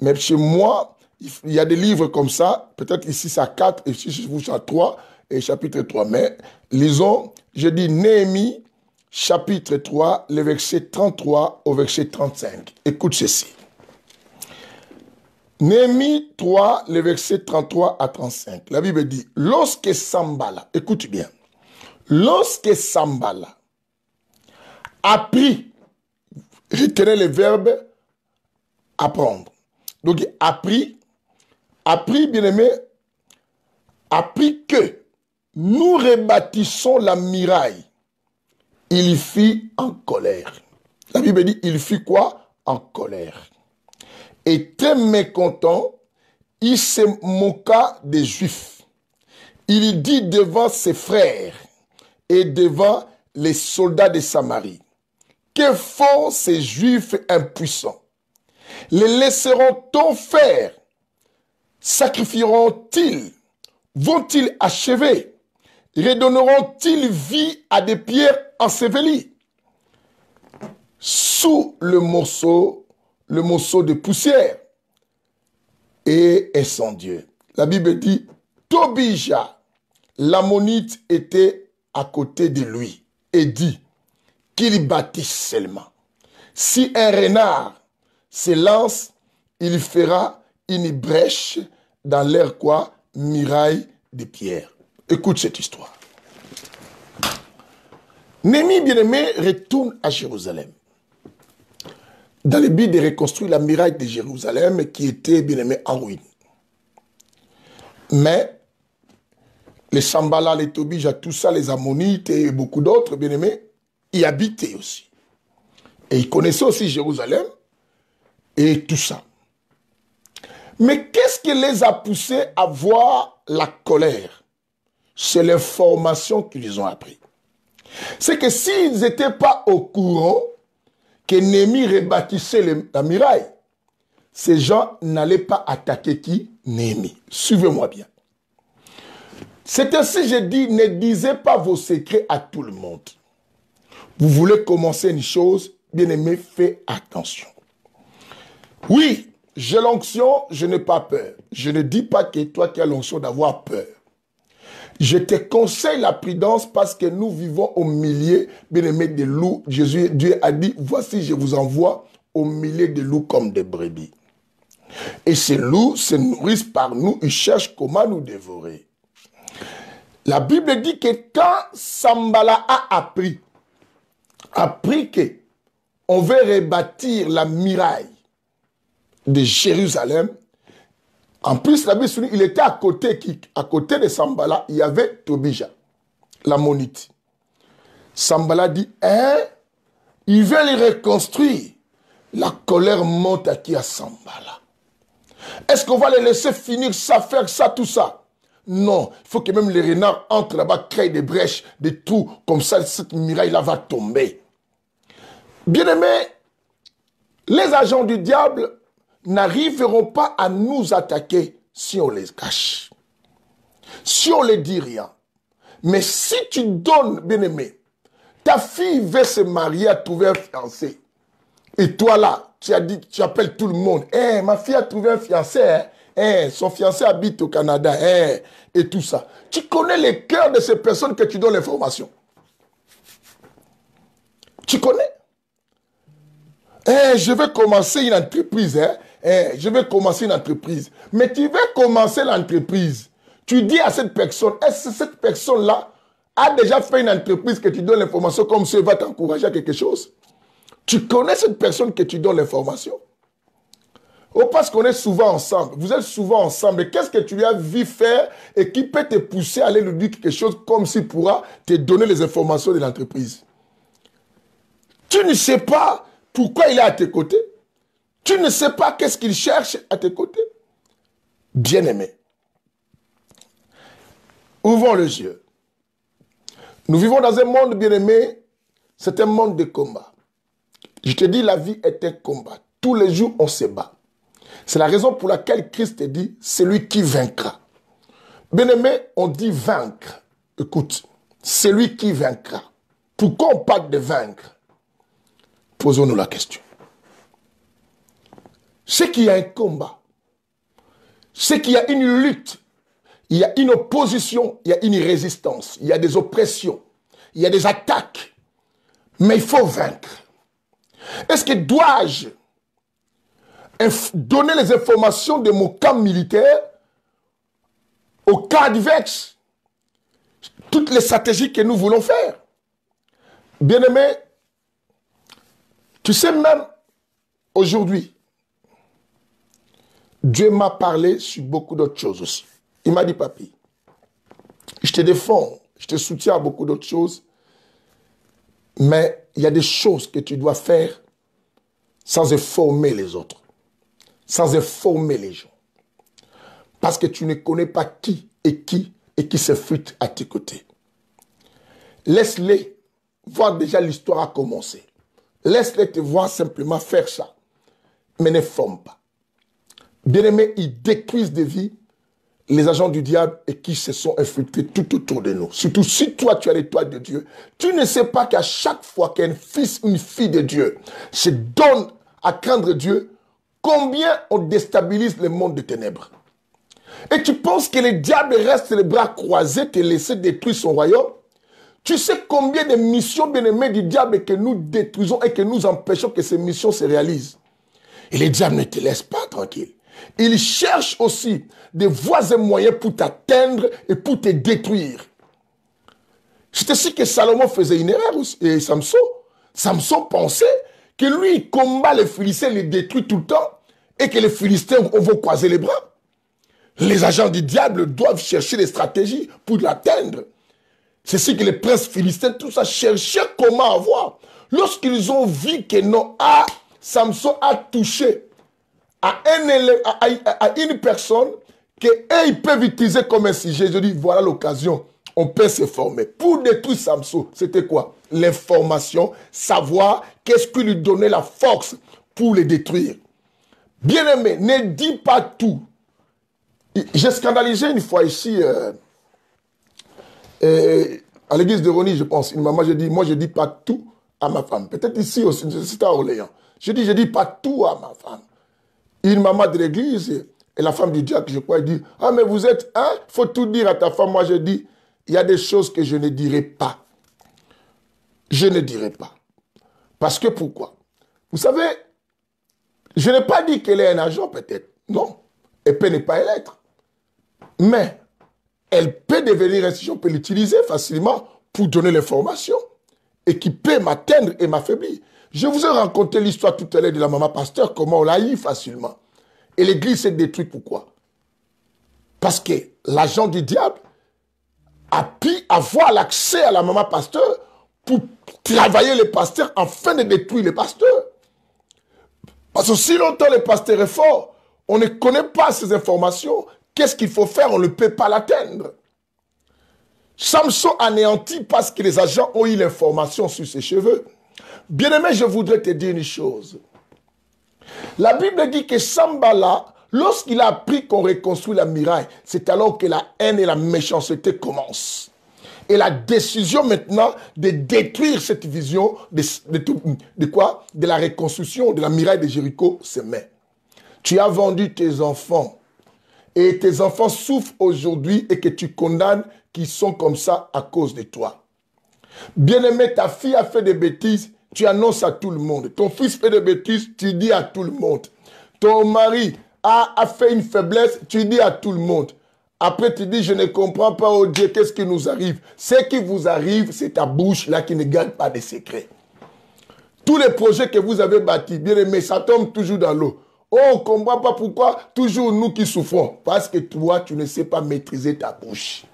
Mais chez moi, il y a des livres comme ça, peut-être ici c'est à 4, et ici chez vous c'est à 3, et chapitre 3. Mais lisons, je dis Néhémie, chapitre 3, le verset 33 au verset 35. Écoute ceci. Néhémie 3, le verset 33 à 35. La Bible dit, lorsque Sambala, écoute bien, lorsque Sambala a pris, retenez le verbe apprendre. Donc, appris, bien aimé, appris que nous rebâtissons la muraille. Il fut en colère. La Bible dit, il fut quoi? En colère. Et très mécontent, il se moqua des Juifs. Il dit devant ses frères et devant les soldats de Samarie, que font ces Juifs impuissants? Les laisseront-on faire? Sacrifieront-ils vont-ils achever? Redonneront-ils vie à des pierres ensevelies? Sous le morceau de poussière et incendieux. La Bible dit, Tobija, l'ammonite, était à côté de lui et dit qu'il bâtisse seulement. Si un renard se lance, il fera une brèche dans l'air quoi? Muraille de pierre. Écoute cette histoire. Néhémie bien-aimé retourne à Jérusalem. Dans le but de reconstruire la muraille de Jérusalem qui était bien-aimé en ruine. Mais les Sambala, les Tobija, tout ça, les Ammonites et beaucoup d'autres bien-aimés, y habitaient aussi. Et ils connaissaient aussi Jérusalem et tout ça. Mais qu'est-ce qui les a poussés à voir la colère? C'est l'information qu'ils ont appris. C'est que s'ils n'étaient pas au courant que Néhémie rebâtissait la muraille, ces gens n'allaient pas attaquer qui? Néhémie. Suivez-moi bien. C'est ainsi, je dis, ne disez pas vos secrets à tout le monde. Vous voulez commencer une chose, bien-aimé, faites attention. Oui, j'ai l'onction, je n'ai pas peur. Je ne dis pas que toi qui as l'onction d'avoir peur. Je te conseille la prudence parce que nous vivons au milieu, bien-aimé, des loups. Dieu a dit, voici, je vous envoie au milieu des loups comme des brebis. Et ces loups se nourrissent par nous, ils cherchent comment nous dévorer. La Bible dit que quand Sambala a appris que on veut rebâtir la muraille de Jérusalem, en plus, la Bible dit, il était à côté de Sambala, il y avait Tobija, l'ammonite. Sambala dit, hein, ils veulent reconstruire. La colère monte à qui? À Sambala. Est-ce qu'on va les laisser finir ça, faire ça, tout ça? Non, il faut que même les renards entrent là-bas, créent des brèches, des trous, comme ça, cette muraille-là va tomber. Bien-aimés, les agents du diable n'arriveront pas à nous attaquer si on les cache, si on les dit rien. Mais si tu donnes, bien-aimé, ta fille veut se marier, à trouver un fiancé, et toi là, tu as dit, tu appelles tout le monde, hey, ma fille a trouvé un fiancé, hein? Hey, son fiancé habite au Canada, hey, et tout ça. Tu connais les cœurs de ces personnes que tu donnes l'information. Tu connais? Hey, je vais commencer une entreprise, hein? Hey, je vais commencer une entreprise. Mais tu veux commencer l'entreprise. Tu dis à cette personne, est-ce que cette personne-là a déjà fait une entreprise que tu donnes l'information comme si elle va t'encourager à quelque chose? Tu connais cette personne que tu donnes l'information? Oh, parce qu'on est souvent ensemble. Vous êtes souvent ensemble. Qu'est-ce que tu lui as vu faire et qui peut te pousser à aller lui dire quelque chose comme s'il pourra te donner les informations de l'entreprise? Tu ne sais pas pourquoi il est à tes côtés. Tu ne sais pas qu'est-ce qu'il cherche à tes côtés. Bien-aimé, ouvrons les yeux. Nous vivons dans un monde, bien-aimé, c'est un monde de combat. Je te dis, la vie est un combat. Tous les jours, on se bat. C'est la raison pour laquelle Christ dit, c'est lui qui vaincra. Bien-aimé, on dit vaincre. Écoute, c'est lui qui vaincra. Pourquoi on parle de vaincre? Posons-nous la question. C'est qu'il y a un combat. C'est qu'il y a une lutte. Il y a une opposition. Il y a une résistance. Il y a des oppressions. Il y a des attaques. Mais il faut vaincre. Est-ce que dois-je donner les informations de mon camp militaire au cas adverse? Toutes les stratégies que nous voulons faire. Bien-aimé, tu sais même aujourd'hui, Dieu m'a parlé sur beaucoup d'autres choses aussi. Il m'a dit, papi, je te défends, je te soutiens à beaucoup d'autres choses, mais il y a des choses que tu dois faire sans informer les autres, sans informer les gens. Parce que tu ne connais pas qui se fuite à tes côtés. Laisse-les voir déjà l'histoire a commencé. Laisse-les te voir simplement faire ça. Mais ne forme pas. Bien-aimés, ils détruisent des vies les agents du diable et qui se sont infiltrés tout autour de nous. Surtout si toi, tu as l'étoile de Dieu, tu ne sais pas qu'à chaque fois qu'un fils ou une fille de Dieu se donne à craindre Dieu, combien on déstabilise le monde de ténèbres. Et tu penses que le diable reste les bras croisés, te laisser détruire son royaume? Tu sais combien de missions bien-aimées du diable que nous détruisons et que nous empêchons que ces missions se réalisent? Et le diable ne te laisse pas tranquille. Il cherche aussi des voies et moyens pour t'atteindre et pour te détruire. C'est ainsi que Salomon faisait une erreur aussi, et Samson. Samson pensait que lui, il combat les Philistins, les détruit tout le temps, et que les Philistins vont croiser les bras. Les agents du diable doivent chercher des stratégies pour l'atteindre. C'est ce que les princes philistins, tout ça, cherchaient comment avoir. Lorsqu'ils ont vu que non, Samson a touché à une personne qu'ils peuvent utiliser comme un sujet. Je dis, voilà l'occasion, on peut se former. Pour détruire Samson, c'était quoi? L'information, savoir qu'est-ce qui lui donnait la force pour le détruire. Bien-aimé, ne dis pas tout. J'ai scandalisé une fois ici, à l'église de Rony, je pense. Une maman, j'ai dit, moi je dis pas tout à ma femme. Peut-être ici aussi, c'est à Orléans. Je dis pas tout à ma femme. Une maman de l'église, et la femme du diacre, je crois, elle dit, ah mais vous êtes, hein, faut tout dire à ta femme. Moi je dis, il y a des choses que je ne dirai pas. Je ne dirai pas. Parce que pourquoi? Vous savez, je n'ai pas dit qu'elle est un agent peut-être. Non. Elle peut ne pas l'être. Mais elle peut devenir institution, on peut l'utiliser facilement pour donner l'information et qui peut m'atteindre et m'affaiblir. Je vous ai raconté l'histoire tout à l'heure de la maman pasteur, comment on l'a eu facilement. Et l'église s'est détruite, pourquoi? Parce que l'agent du diable a pu avoir l'accès à la maman pasteur pour travailler les pasteurs afin de détruire les pasteurs. Parce que si longtemps le pasteur est fort, on ne connaît pas ces informations. Qu'est-ce qu'il faut faire? On ne peut pas l'atteindre. Samson anéanti parce que les agents ont eu l'information sur ses cheveux. Bien-aimé, je voudrais te dire une chose. La Bible dit que Sambala, lorsqu'il a appris qu'on reconstruit la muraille, c'est alors que la haine et la méchanceté commencent. Et la décision maintenant de détruire cette vision de quoi? De la reconstruction de la muraille de Jéricho se met. Tu as vendu tes enfants. Et tes enfants souffrent aujourd'hui et que tu condamnes qu'ils sont comme ça à cause de toi. Bien-aimé, ta fille a fait des bêtises, tu annonces à tout le monde. Ton fils fait des bêtises, tu dis à tout le monde. Ton mari a fait une faiblesse, tu dis à tout le monde. Après, tu dis, je ne comprends pas, oh Dieu, qu'est-ce qui nous arrive? Ce qui vous arrive, c'est ta bouche là qui ne garde pas de secrets. Tous les projets que vous avez bâtis, bien-aimé, ça tombe toujours dans l'eau. Oh, on ne comprend pas pourquoi toujours nous qui souffrons. Parce que toi, tu ne sais pas maîtriser ta bouche.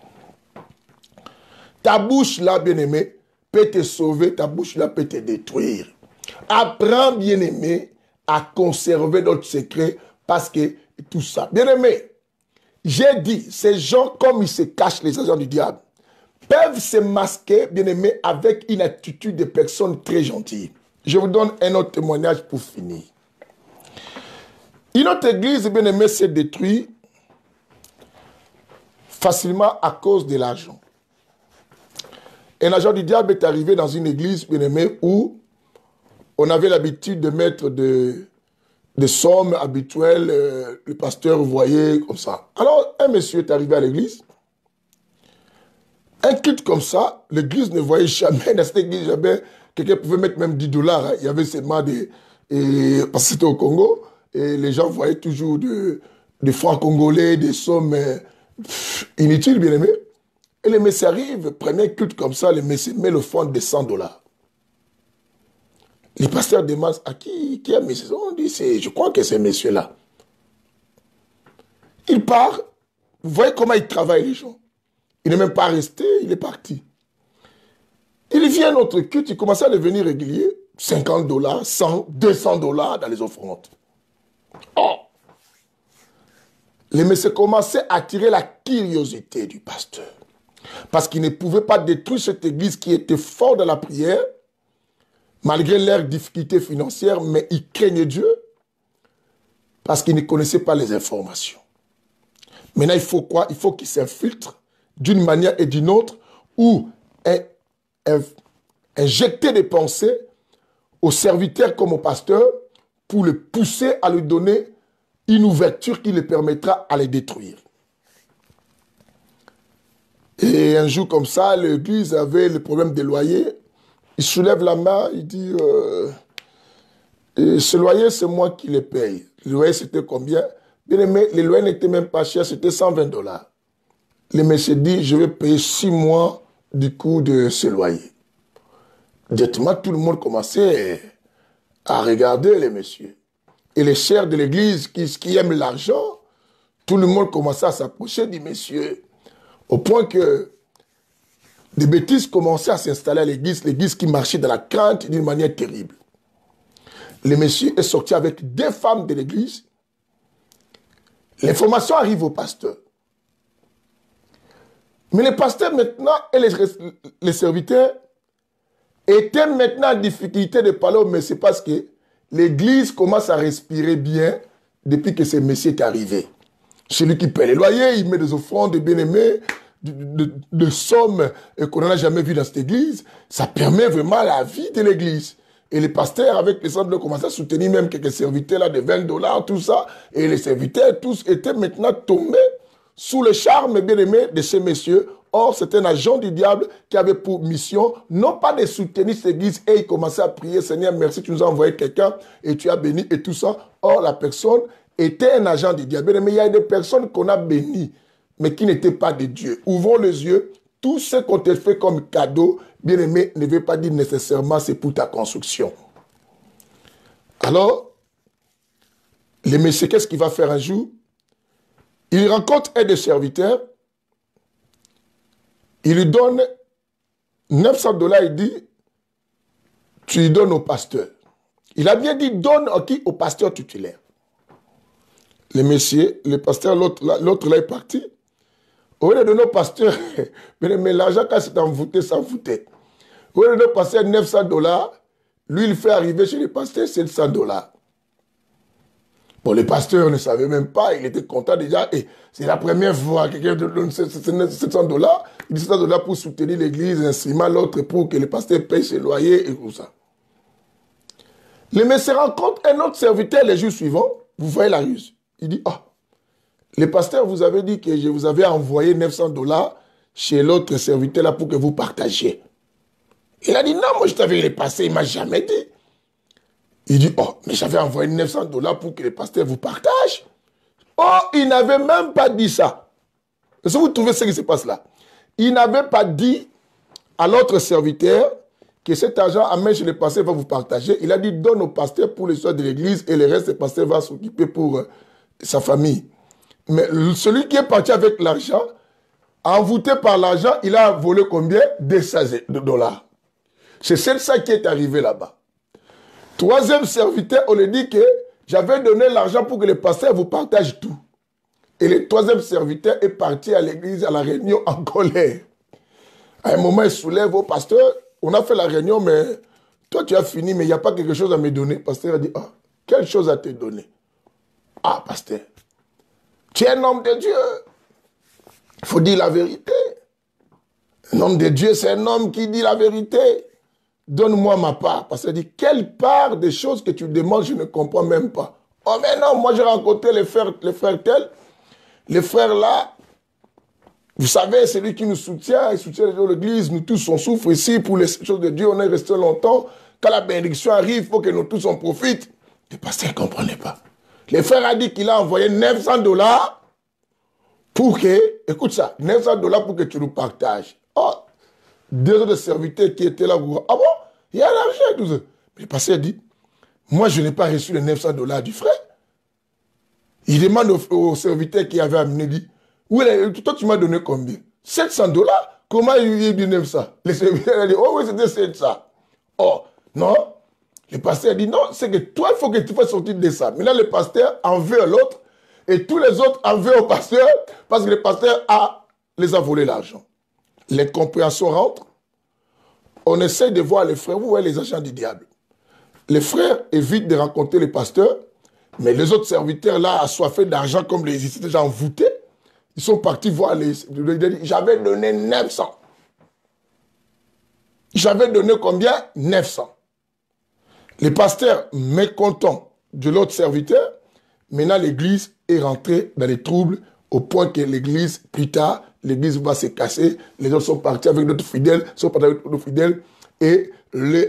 Ta bouche là, bien-aimé, peut te sauver, ta bouche là peut te détruire. Apprends, bien-aimé, à conserver notre secret parce que tout ça. Bien-aimé, j'ai dit, ces gens, comme ils se cachent, les agents du diable, peuvent se masquer, bien-aimé, avec une attitude de personnes très gentilles. Je vous donne un autre témoignage pour finir. Une autre église, bien aimée, s'est détruite facilement à cause de l'argent. Un agent du diable est arrivé dans une église, bien aimée, où on avait l'habitude de mettre des sommes habituelles. Le pasteur voyait comme ça. Alors, un monsieur est arrivé à l'église. Un culte comme ça, l'église ne voyait jamais, dans cette église, jamais, quelqu'un pouvait mettre même 10 $. Hein. Il y avait seulement des... parce que c'était au Congo. Et les gens voyaient toujours des francs congolais, des sommes inutiles, bien aimés. Et les messieurs arrivent, premier culte comme ça, les messieurs mettent le fonds de 100 $. Les pasteurs demandent à qui a mis ça? On dit, je crois que c'est messieurs-là. Il part, vous voyez comment il travaille les gens. Il n'est même pas resté, il est parti. Il vient à notre culte, il commence à devenir régulier, 50 $, 100, 200 $ dans les offrandes. Oh! Les messieurs commençaient à attirer la curiosité du pasteur. Parce qu'il ne pouvait pas détruire cette église qui était forte dans la prière, malgré leurs difficultés financières, mais ils craignaient Dieu parce qu'ils ne connaissaient pas les informations. Maintenant, il faut quoi? Il faut qu'il s'infiltre d'une manière et d'une autre ou injecter des pensées au serviteur comme au pasteur pour le pousser à lui donner une ouverture qui le permettra à les détruire. Et un jour comme ça, l'église avait le problème des loyers. Il soulève la main, il dit, ce loyer, c'est moi qui le paye. Le loyer, c'était combien? Bien aimé, le loyer n'était même pas cher, c'était 120 $. Le monsieur dit, je vais payer 6 mois du coût de ce loyer. Directement, tout le monde commençait à regarder les messieurs. Et les chers de l'église qui aiment l'argent, tout le monde commençait à s'approcher du monsieur. Au point que des bêtises commençaient à s'installer à l'église qui marchait dans la crainte d'une manière terrible. Le monsieur est sorti avec 2 femmes de l'église. L'information arrive au pasteur. Mais les pasteurs maintenant et les serviteurs étaient maintenant en difficulté de parler au monsieur parce que l'église commence à respirer bien depuis que ce monsieur est arrivé. Celui qui paie les loyers, il met des offrandes de bien-aimés, de sommes qu'on n'a jamais vues dans cette église. Ça permet vraiment la vie de l'église. Et les pasteurs, avec les centres, commençaient à soutenir même quelques serviteurs là, de 20 $, tout ça. Et les serviteurs, tous étaient maintenant tombés sous le charme bien-aimé de ces messieurs. Or, c'était un agent du diable qui avait pour mission, non pas de soutenir cette église, et il commençait à prier, Seigneur, merci, tu nous as envoyé quelqu'un, et tu as béni, et tout ça. Or, la personne était un agent du diable. Mais il y a des personnes qu'on a bénies, mais qui n'étaient pas de Dieu. Ouvrons les yeux, tout ce qu'on te fait comme cadeau, bien-aimé, ne veut pas dire nécessairement c'est pour ta construction. Alors, le monsieur, qu'est-ce qu'il va faire un jour? Il rencontre un des serviteurs, il lui donne 900 $, il dit, tu lui donnes au pasteur. Il a bien dit, donne à qui? Au pasteur titulaire. Le monsieur, le pasteur, l'autre là est parti. Au lieu de donner au pasteur, mais l'argent quand c'est envoûté, ça envoûtait. Au lieu de donner au pasteur 900 $, lui il fait arriver chez le pasteur 700 $. Bon, le pasteur ne savait même pas, il était content déjà. Et c'est la première fois que quelqu'un donne 700 $. Il dit 700 $ pour soutenir l'église, instrument l'autre pour que le pasteur paye ses loyers et tout ça. Le monsieur rencontre un autre serviteur les jours suivants. Vous voyez la ruse. Il dit, ah, le pasteur vous avait dit que je vous avais envoyé 900 $ chez l'autre serviteur là pour que vous partagiez. Il a dit, non, moi je t'avais le passé, il ne m'a jamais dit. Il dit, oh, mais j'avais envoyé 900 $ pour que le pasteur vous partage. Oh, il n'avait même pas dit ça. Est-ce que vous trouvez ce qui se passe là? Il n'avait pas dit à l'autre serviteur que cet argent amène chez le pasteur va vous partager. Il a dit, donne au pasteur pour les soins de l'église et le reste, le pasteur va s'occuper pour sa famille. Mais celui qui est parti avec l'argent, envoûté par l'argent, il a volé combien? 200 $. C'est celle-là qui est arrivée là-bas. Troisième serviteur, on lui dit que j'avais donné l'argent pour que le pasteur vous partage tout. Et le troisième serviteur est parti à l'église, à la réunion en colère. À un moment, il soulève au pasteur, on a fait la réunion, mais toi tu as fini, mais il n'y a pas quelque chose à me donner. Le pasteur a dit, ah, quelle chose à te donner? Ah, pasteur, tu es un homme de Dieu. Il faut dire la vérité. Un homme de Dieu, c'est un homme qui dit la vérité. Donne-moi ma part. Parce qu'il dit, quelle part des choses que tu demandes, je ne comprends même pas. Oh, mais non, moi j'ai rencontré les frères tels. Les frères là, vous savez, c'est lui qui nous soutient, il soutient l'église, nous tous on souffre ici pour les choses de Dieu, on est resté longtemps. Quand la bénédiction arrive, il faut que nous tous en profitent. Le pasteur ne comprenait pas. Le frère a dit qu'il a envoyé 900 $ pour que, écoute ça, 900 $ pour que tu nous partages. Oh, 2 autres serviteurs qui étaient là, ah bon, il y a l'argent et tout ça. Mais le pasteur dit, moi je n'ai pas reçu les 900 $ du frère. Il demande au serviteur qui avait amené, dit, oui, toi tu m'as donné combien? 700 $. Comment il dit 900? Le serviteur a dit, oh oui, c'était 700. Oh, non. Le pasteur a dit, non, c'est que toi, il faut que tu fasses sortir de ça. Maintenant, le pasteur en veut à l'autre, et tous les autres en veulent au pasteur, parce que le pasteur les a volé l'argent. Les compréhensions rentrent. On essaie de voir les frères, vous voyez les agents du diable. Les frères évitent de rencontrer le pasteur, mais les autres serviteurs là, assoiffés d'argent comme les ici déjà envoûtés, Ils sont partis voir les... J'avais donné 900. J'avais donné combien? 900. Les pasteurs, mécontents de l'autre serviteur, maintenant l'église est rentrée dans les troubles au point que l'église, plus tard, l'église va se casser. Les autres sont partis avec d'autres fidèles, sont partis avec d'autres fidèles. Et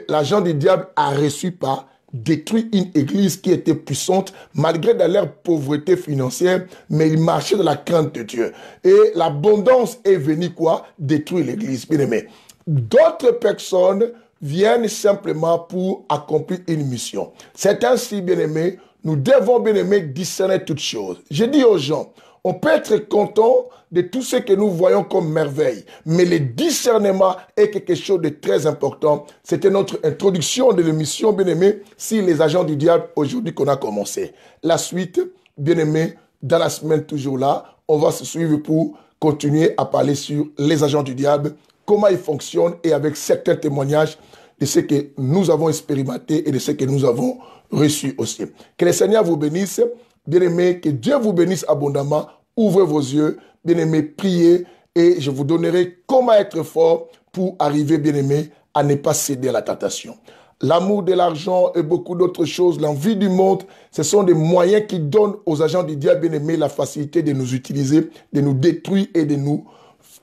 l'agent du diable a reçu par détruit une église qui était puissante, malgré leur pauvreté financière, mais ils marchaient dans la crainte de Dieu. Et l'abondance est venue quoi? Détruire l'église, bien aimé. D'autres personnes viennent simplement pour accomplir une mission. C'est ainsi, bien aimé, nous devons, bien aimé, discerner toutes choses. Je dis aux gens, on peut être content de tout ce que nous voyons comme merveille, mais le discernement est quelque chose de très important. C'était notre introduction de l'émission, bien aimé, sur les agents du diable aujourd'hui qu'on a commencé. La suite, bien aimé, dans la semaine toujours là, on va se suivre pour continuer à parler sur les agents du diable, comment ils fonctionnent et avec certains témoignages de ce que nous avons expérimenté et de ce que nous avons reçu aussi. Que le Seigneur vous bénisse. Bien-aimés, que Dieu vous bénisse abondamment. Ouvrez vos yeux. Bien-aimés, priez et je vous donnerai comment être fort pour arriver, bien-aimés, à ne pas céder à la tentation. L'amour de l'argent et beaucoup d'autres choses, l'envie du monde, ce sont des moyens qui donnent aux agents du diable, bien-aimés, la facilité de nous utiliser, de nous détruire et de nous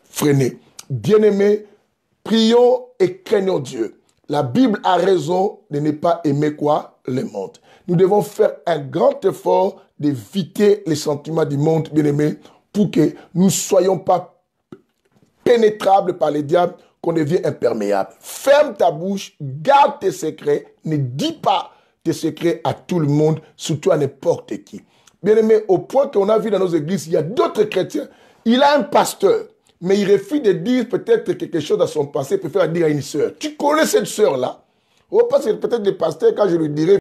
freiner. Bien-aimés, prions et craignons Dieu. La Bible a raison de ne pas aimer quoi? Le monde. Nous devons faire un grand effort d'éviter les sentiments du monde, bien-aimés, pour que nous ne soyons pas pénétrables par les diables, qu'on devient imperméable. Ferme ta bouche, garde tes secrets, ne dis pas tes secrets à tout le monde, surtout à n'importe qui. Bien-aimés, au point qu'on a vu dans nos églises, il y a d'autres chrétiens. Il a un pasteur, mais il refuse de dire peut-être quelque chose à son passé, il préfère dire à une sœur. Tu connais cette sœur-là? Oh, parce que peut-être le pasteur, quand je lui dirai,